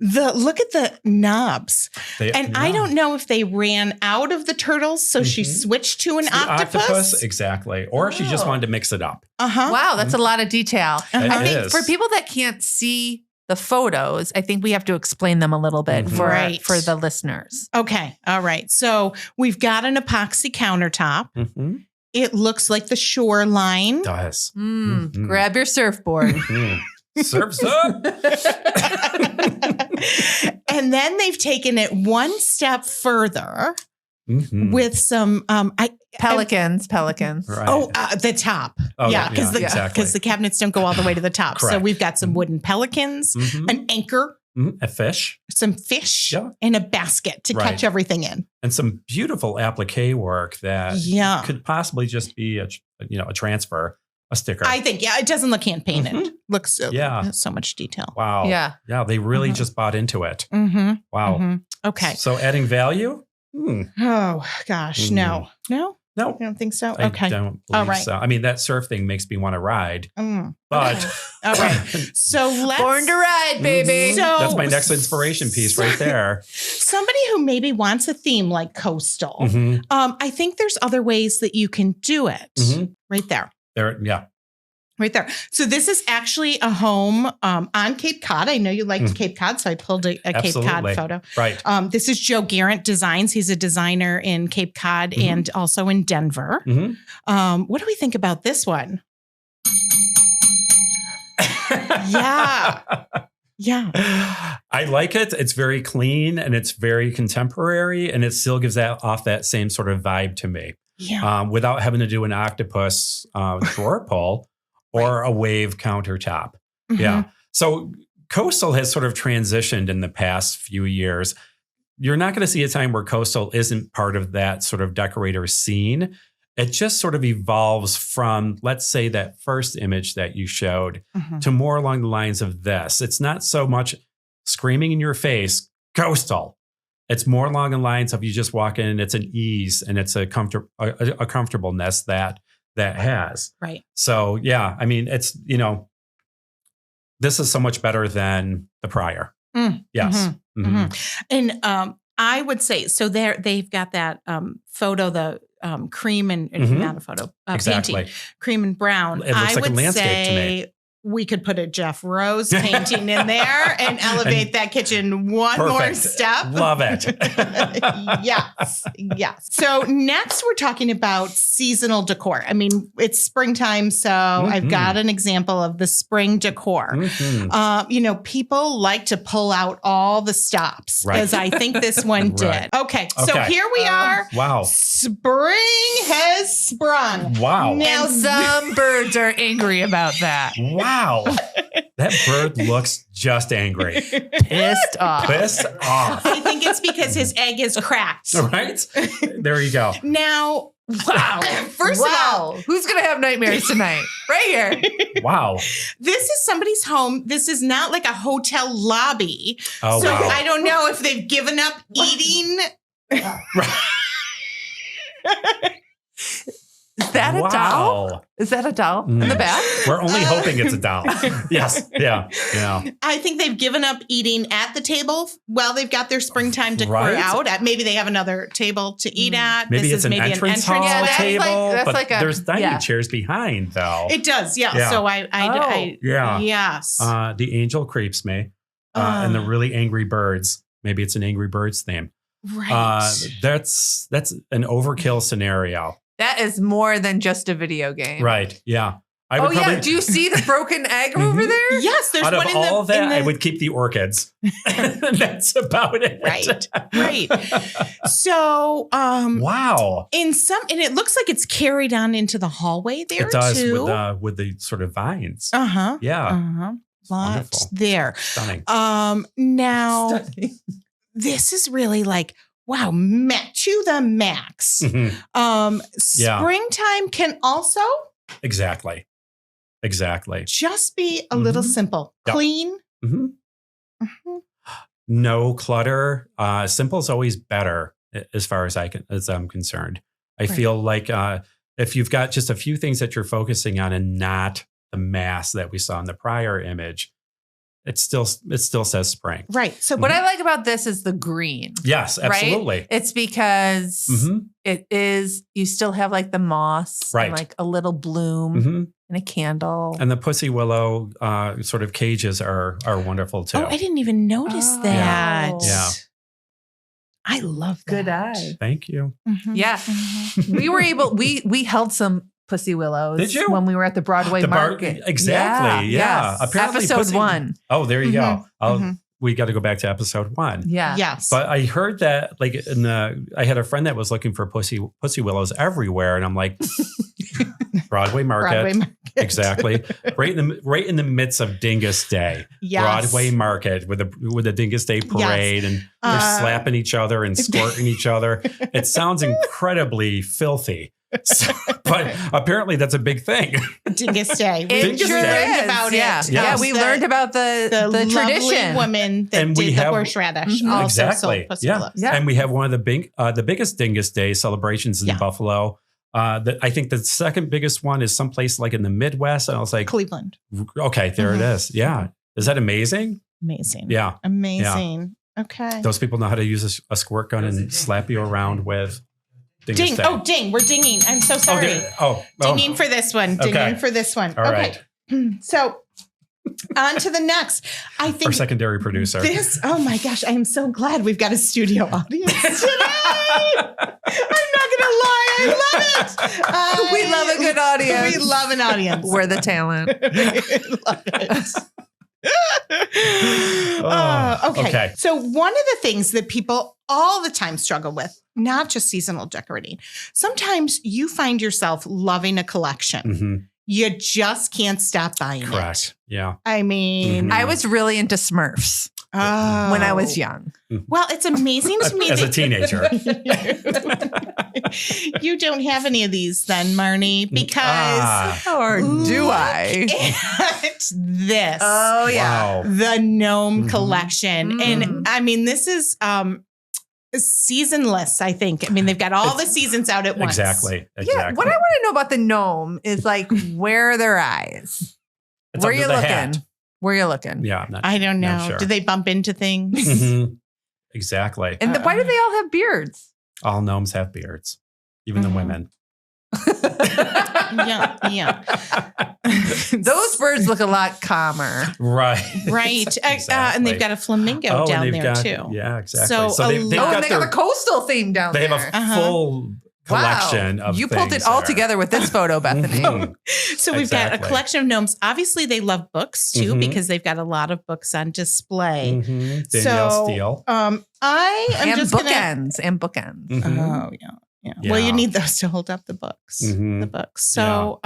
look at the knobs. I don't know if they ran out of the turtles, so she switched to an The octopus. exactly. Or she just wanted to mix it up. Wow, that's a lot of detail. It I think is. for people that can't see the photos, I think we have to explain them a little bit for the listeners. Okay. All right. So we've got an epoxy countertop. Mhm. It looks like the shoreline. It does. Grab your surfboard. Surf's up. And then they've taken it one step further with some Pelicans. Right. The top. Oh, yeah, because exactly. the cabinets don't go all the way to the top. So Correct. we've got some wooden pelicans, an anchor, A fish. some fish, and a basket to catch everything in. And some beautiful applique work that could possibly just be a transfer, a sticker. I think, it doesn't look hand painted. Looks so much detail. Wow. Yeah, they really just bought into it. Wow. Okay. So adding value? Oh gosh, no. No, I don't think so. I Okay. don't All believe right. so. I mean, that surf thing makes me want to ride. But all right. So let's Born to ride, baby. So that's my next inspiration piece right there. Somebody who maybe wants a theme like coastal. I think there's other ways that you can do it. Right there. Right there. So this is actually a home on Cape Cod. I know you liked Cape Cod, so I pulled a Cape Cod photo. Right. This is Joe Garrett Designs. He's a designer in Cape Cod and also in Denver. What do we think about this one? Yeah. I like it. It's very clean and it's very contemporary, and it still gives off that same sort of vibe to me. Yeah. Without having to do an octopus drawer pull or a wave countertop. Yeah. So coastal has sort of transitioned in the past few years. You're not going to see a time where coastal isn't part of that sort of decorator scene. It just sort of evolves from, let's say, that first image that you showed to more along the lines of this. It's not so much screaming in your face, coastal. It's more along the lines of you just walk in and it's an ease and it's a comfortableness that has. Right. So, yeah, I mean, it's, this is so much better than the prior. Yes. And I would say, so they've got that photo, the cream and not a photo, painting, cream and brown. It looks like a landscape to me. We could put a Jeff Rose painting in there and elevate that kitchen one more step. Love it. Yes. So next we're talking about seasonal decor. I mean, it's springtime, so I've got an example of the spring decor. People like to pull out all the stops, as I think this one did. Okay, so here we are. Wow. Spring has sprung. Wow. Now some birds are angry about that. Wow. That bird looks just angry. Pissed off. I think it's because his egg is cracked. Right? There you go. Now, wow. First of all, who's going to have nightmares tonight? Right here. Wow. This is somebody's home. This is not like a hotel lobby. Oh, so wow. I don't know if they've given up eating. Is that a doll? Is that a doll in the back? We're only hoping it's a doll. Yes. Yeah. I think they've given up eating at the table while they've got their springtime decor out. Maybe they have another table to eat at. Maybe it's an entrance hall table, that's but like there's dining chairs behind, though. It does, yeah. So yes. The angel creeps me, and the really angry birds. Maybe it's an angry birds theme. Right. That's an overkill scenario. That is more than just a video game. Right. Yeah. I would probably, Do you see the broken egg over there? Yes, there's out of one in all the, that, I would keep the orchids. That's about it. Right. So, Wow. and it looks like it's carried on into the hallway there It does too. with the sort of vines. Uh-huh. Yeah. Uh-huh. Lots Wonderful. there. Stunning. Now this is really like, wow, to the max. Mhm. Yeah. Springtime can also Exactly. just be a little simple, Yep. clean. Mhm. Mhm. No clutter. Simple is always better as far as I'm concerned. I Right. feel like if you've got just a few things that you're focusing on and not the mass that we saw in the prior image, it still says spring. Right. So What I like about this is the green. Yes, absolutely. Right? It's because Mhm. it is, you still have like the moss Right. and like a little bloom Mhm. and a candle. And the pussy willow sort of cages are wonderful too. I didn't even notice that. Yeah. I love that. Good eye. Thank you. Mhm. Yeah. We were able, we held some pussy willows Did you? when we were at the Broadway Market. Exactly. Yeah. Yes. Apparently Episode 1. Oh, there you go. mhm. We got to go back to episode 1. Yeah. Yes. But I heard that like I had a friend that was looking for pussy willows everywhere, and I'm like, Broadway Market, Broadway Market. exactly, right in the midst of Dingus Day, Yes. Broadway Market with the Dingus Day parade, and they're slapping each other and squirting each other. It sounds incredibly filthy. So, but apparently that's a big thing. Dingus Day. We Dingus learned Day. about Yeah. it. Yeah. We learned about the lovely tradition. woman that And we did the have- horseradish Mhm. also Exactly. sold pussy Yeah. willows. Yeah. And we have one of the biggest Dingus Day celebrations in Yeah. Buffalo. I think the second biggest one is someplace like in the Midwest. And I was like, Cleveland. okay, there it is. Yeah. Is that amazing? Amazing. Yeah. Amazing. Okay. Those people know how to use a squirt gun and slap you around with Dingus Ding. Day. Oh, ding. We're dinging. I'm so sorry. Oh. Dinging for this one. Dinging Okay. for this one. All okay. So on to the next. I Our think secondary producer. oh my gosh, I am so glad we've got a studio audience today. I'm not going to lie. I love it. We love a good audience. We love an audience. We're the talent. I love it. Okay. Okay. So one of the things that people all the time struggle with, not just seasonal decorating, sometimes you find yourself loving a collection. Mhm. You just can't stop buying it. Correct. Yeah. I mean, I was really into Smurfs when I was young. Well, it's amazing to me As a that- teenager. You don't have any of these then, Marnie, because Or do look I? at this. Oh, yeah. Wow. The gnome Mhm. collection. And I mean, this is seasonless, I think. I mean, they've got all the seasons out at once. Exactly. Yeah. What I want to know about the gnome is like, where are their eyes? It's Where under you the looking? hat. Where you looking? Yeah. I'm not, I don't know. not sure. Do they bump into things? Mhm. Exactly. And why do they all have beards? All gnomes have beards, even the women. Yeah. Those birds look a lot calmer. Right. Right. And they've got a flamingo Oh, and down they've there got- too. Yeah, exactly. So they've And got they got the coastal theme down they there. have a full collection of You pulled it things all there. together with this photo, Bethany. Mhm. So we've got a Exactly. collection of gnomes. Obviously, they love books too Mhm. because they've got a lot of books on display. Mhm. Danielle So, Steele. I am And just gonna. bookends. And bookends. Mhm. Oh yeah. Well, you Yeah. need those to hold up the books. Mhm. The books. So,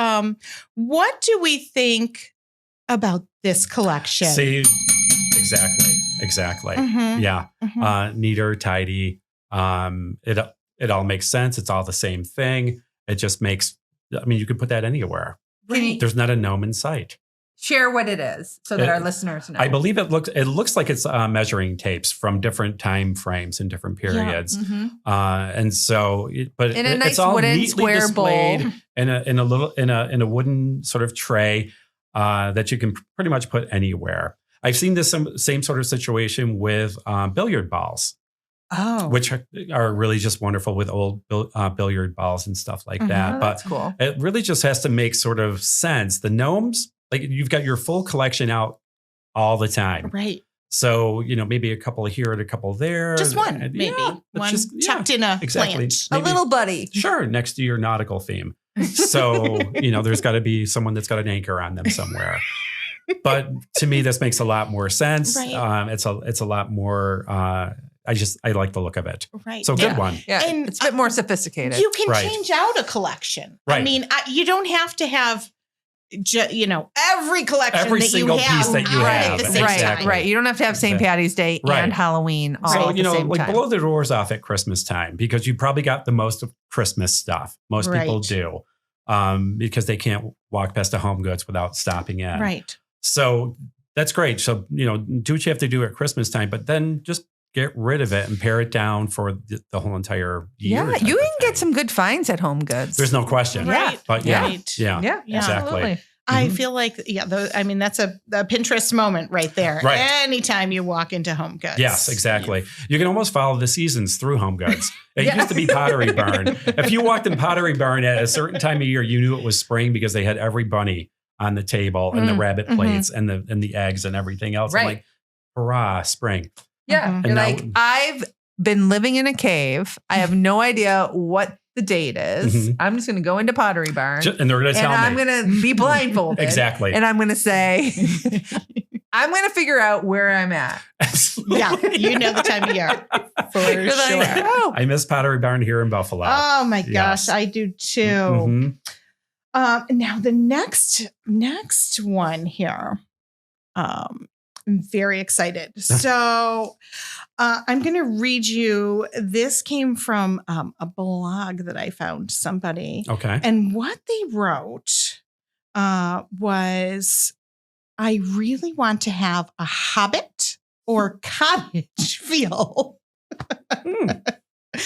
what do we think about this collection? See, exactly. Mhm. Yeah. Mhm. Neater, tidy. It all makes sense. It's all the same thing. It just makes. I mean, you could put that anywhere. Can you There's not a gnome in sight. share what it is so that It- our listeners know? I believe it looks like it's measuring tapes from different time frames and different periods. Mhm. And so, but In a it's nice all wooden neatly square displayed bowl. in a wooden sort of tray that you can pretty much put anywhere. I've seen this same sort of situation with billiard balls, Oh, which are really just wonderful with old billiard balls and stuff like that. Oh, But that's cool. it really just has to make sort of sense. The gnomes, like you've got your full collection out all the time. right. So, maybe a couple here and a couple there. Just one, And- maybe yeah, one just- yeah, tucked in a exactly. plant. A Maybe- little buddy. Sure, next to your nautical theme. So, there's got to be someone that's got an anchor on them somewhere. But to me, this makes a lot more sense. Right. It's a lot more, I like the look of it. Right. So good one. Yeah. And it's a bit more sophisticated. You can Right. change out a collection. Right. I mean, you don't have to have, every collection Every that single you have piece that you on have. at the same Exactly. time. Right. You don't have to have St. Patty's Day Right. and Halloween all So, at the same time. blow the doors off at Christmas time because you probably got the most of Christmas stuff. Most people Right. do because they can't walk past a Home Goods without stopping in. Right. So that's great. So, do what you have to do at Christmas time, but then just get rid of it and pare it down for the whole entire year. Yeah, type you of can thing. get some good finds at Home Goods. There's no question. Right. But yeah. Right. Yeah. Yeah, Exactly. absolutely. I feel like, that's a Pinterest moment right there. Right. Anytime you walk into Home Goods. Yes, exactly. You can almost follow the seasons through Home Goods. It Yeah. used to be Pottery Barn. If you walked in Pottery Barn at a certain time of year, you knew it was spring because they had every bunny on the table and the rabbit plates and the eggs and everything else. I'm Right. like, hurrah, spring. Yeah. Mhm. You're And like, I've been living in a cave. I have no idea what the date is. Mhm. I'm just going to go into Pottery Barn And they're going to and tell I'm me. going to be blindfolded. Exactly. And I'm going to say, I'm going to figure out where I'm at. Yeah. You know the time of year. For You're like, sure. oh, I miss Pottery Barn here in Buffalo. Oh my gosh, Yes. I do too. Mhm. Now the next one here. I'm very excited. So I'm going to read you. This came from a blog that I found somebody, Okay. and what they wrote was, "I really want to have a hobbit or cottage feel."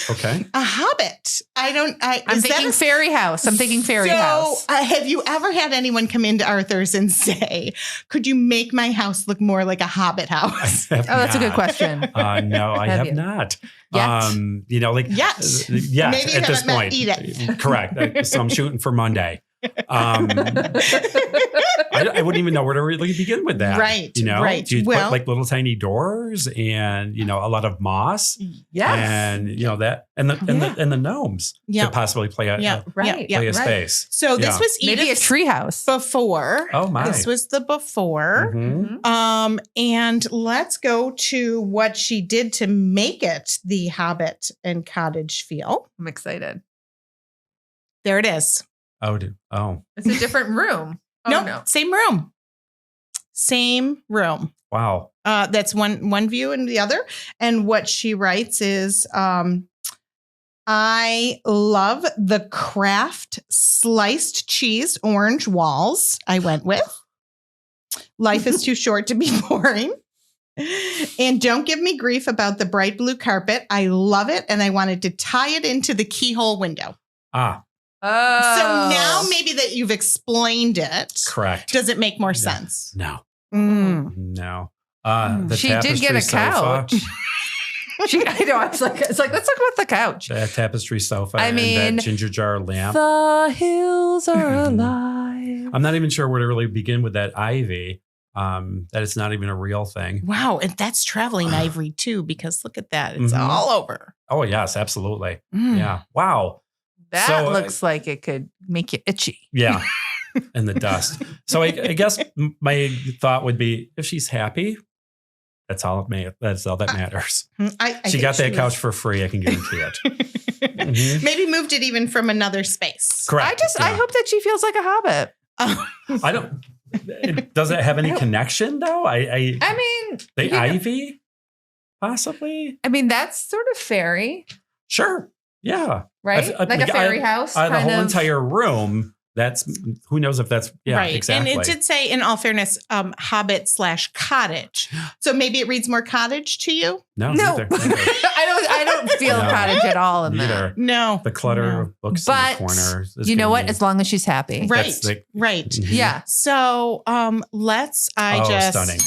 Okay. A hobbit. I'm I'm thinking fairy house. I'm thinking fairy house. Have you ever had anyone come into Arthur's and say, "Could you make my house look more like a hobbit house?" Oh, that's a good question. No, I Have have you? not. Yet. Yes, Maybe you at haven't this met point. Edith. Correct. So I'm shooting for Monday. I wouldn't even know where to really begin with that. Right, right. Do you Well- put like little tiny doors and a lot of moss Yes. and that and the gnomes Yeah. could possibly play a Right. play a right. space. So this Yeah. was Maybe a Edith's tree house. before. Oh my. This was the before. Mhm. And let's go to what she did to make it the hobbit and cottage feel. I'm excited. There it is. Oh, It's a different room. Oh, Nope, no. same room. Same room. wow. That's one view and the other. And what she writes is, I love the Kraft sliced cheese orange walls I went with. Life is too short to be boring. And don't give me grief about the bright blue carpet. I love it. And I wanted to tie it into the keyhole window. Ah, Oh. So now maybe that you've explained it, correct. does it make more sense? No. Mm. No. The She did get a tapestry sofa, couch. I know. It's like, let's talk about the couch. that tapestry sofa, I mean, and that ginger jar lamp. The hills are alive. I'm not even sure where to really begin with that ivy. That it's not even a real thing. Wow. And that's traveling ivory too, because look at that. It's Mhm. all over. Oh yes, absolutely. Mm. Yeah. Wow. That So, looks like it could make you itchy. Yeah. And the dust. So I guess my thought would be, if she's happy, that's all that matters. I She think got that was- couch for free. I can guarantee it. Mhm. Maybe moved it even from another space. Correct. I Yeah. hope that she feels like a hobbit. I don't. Does it have any connection though? I mean, The you know- ivy, possibly. I mean, that's sort of fairy, Sure. Yeah. right? Like a fairy house. The kind whole of. entire room. That's who knows if that's right. exactly. And it did say, in all fairness, hobbit/cottage. So maybe it reads more cottage to you? No. No, Neither. I don't feel No. cottage at all in that. Neither. No. The clutter No. of books But in the corner. is you know gonna what? be- As long as she's happy. Right. That's the- Right. Mhm. Yeah. So Stunning.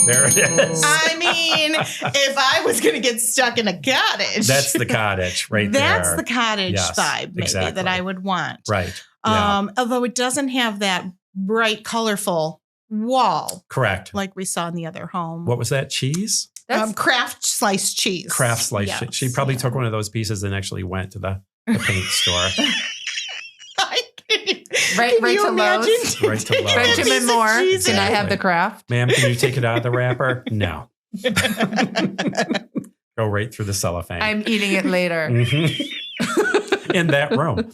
There it is. I mean, if I was going to get stuck in a cottage, That's the cottage right that's there. the cottage Yes, vibe, maybe exactly. that I would want. Right. Yeah. Although it doesn't have that bright, colorful wall Correct. like we saw in the other home. What was that? Cheese? That's Kraft sliced cheese. Kraft sliced Yes. cheese. She probably took one of those pieces and actually went to the paint store. I Right Can to you imagine Lowe's. Right to Lowe's. Benjamin Moore. cheese Can in? I have the craft? Ma'am, can you take it out of the wrapper? No. Go right through the cellophane. I'm eating it later. Mhm. In that room.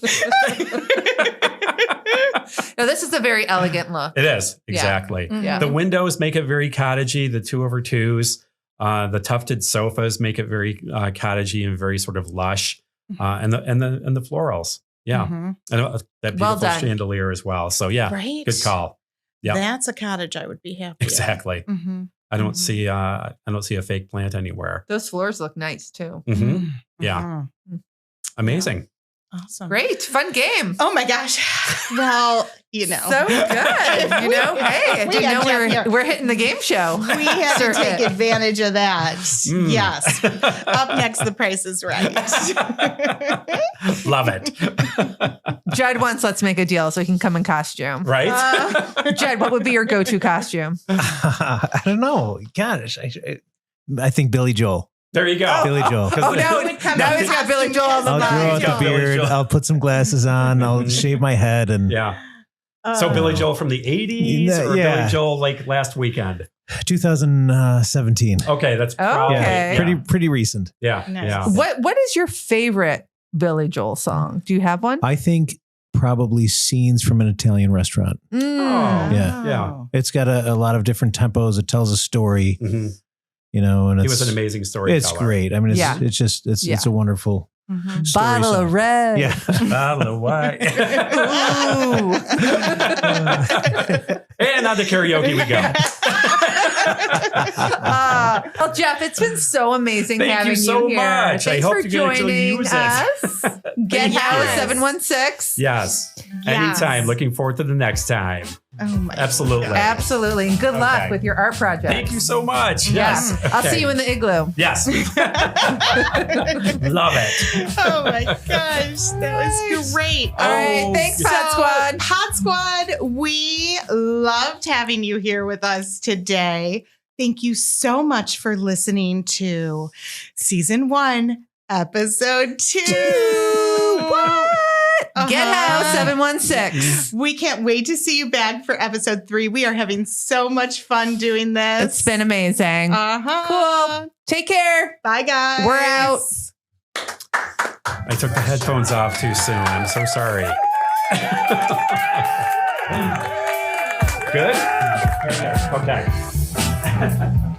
No, this is a very elegant look. It is. Exactly. Yeah. The windows make it very cottagey, the 2/2s. The tufted sofas make it very cottagey and very sort of lush. And the florals. Yeah. Mhm. And that Well beautiful done. chandelier as well. So yeah, Right. good call. Yeah. That's a cottage I would be happy. at. Exactly. Mhm. I don't see a fake plant anywhere. Those floors look nice too. Mhm. Yeah. Mhm. Amazing. Awesome. Great. Fun game. Oh my gosh. Well, you know. So good. You know, hey, I We didn't got know Jeff here. we're hitting the game show. We had to take circuit. advantage of that. Mm. Yes. Up next, The Price is Right. Love it. Judd wants Let's Make a Deal so he can come in costume. Right? Judd, what would be your go-to costume? I don't know. Gosh, I think Billy Joel. There you go. Billy Joel. Oh, now he's got Billy Joel on the I'll grow mind. out the beard. I'll put some glasses on. I'll shave my head and Yeah. So Billy Joel from the 80s or Yeah. Billy Joel like last weekend? 2017. Okay, that's probably Okay. Pretty recent. Yeah. Nice. Yeah. What is your favorite Billy Joel song? Do you have one? I think probably Scenes from an Italian Restaurant. Mm. Yeah. Yeah. It's got a lot of different tempos. It tells a story, Mhm. you know, and He it's was an amazing storyteller. It's great. I mean, Yeah. it's a wonderful Mhm. story Bottle song. of red. Yeah. Bottle of white. Ooh. And on to karaoke we go. Well, Jeff, it's been so amazing Thank having you so here. much. I Thanks hope for you're gonna joining use it. us. Get Thank House you. 716. Yes. Yes. Anytime. Looking forward to the next time. Oh my Absolutely. Absolutely. And good luck Okay. with your art project. Thank you so much. Yeah. Yes. I'll Okay. see you in the igloo. Yes. Love it. Oh my gosh, that was great. All right. Thanks, Pod Squad. Pod Squad, we loved having you here with us today. Thank you so much for listening to Season 1, Episode 2. What? Get House 716. We can't wait to see you back for Episode 3. We are having so much fun doing this. It's been amazing. Cool. Take care. Bye, guys. We're out. I took the headphones off too soon. I'm so sorry. Good? Okay.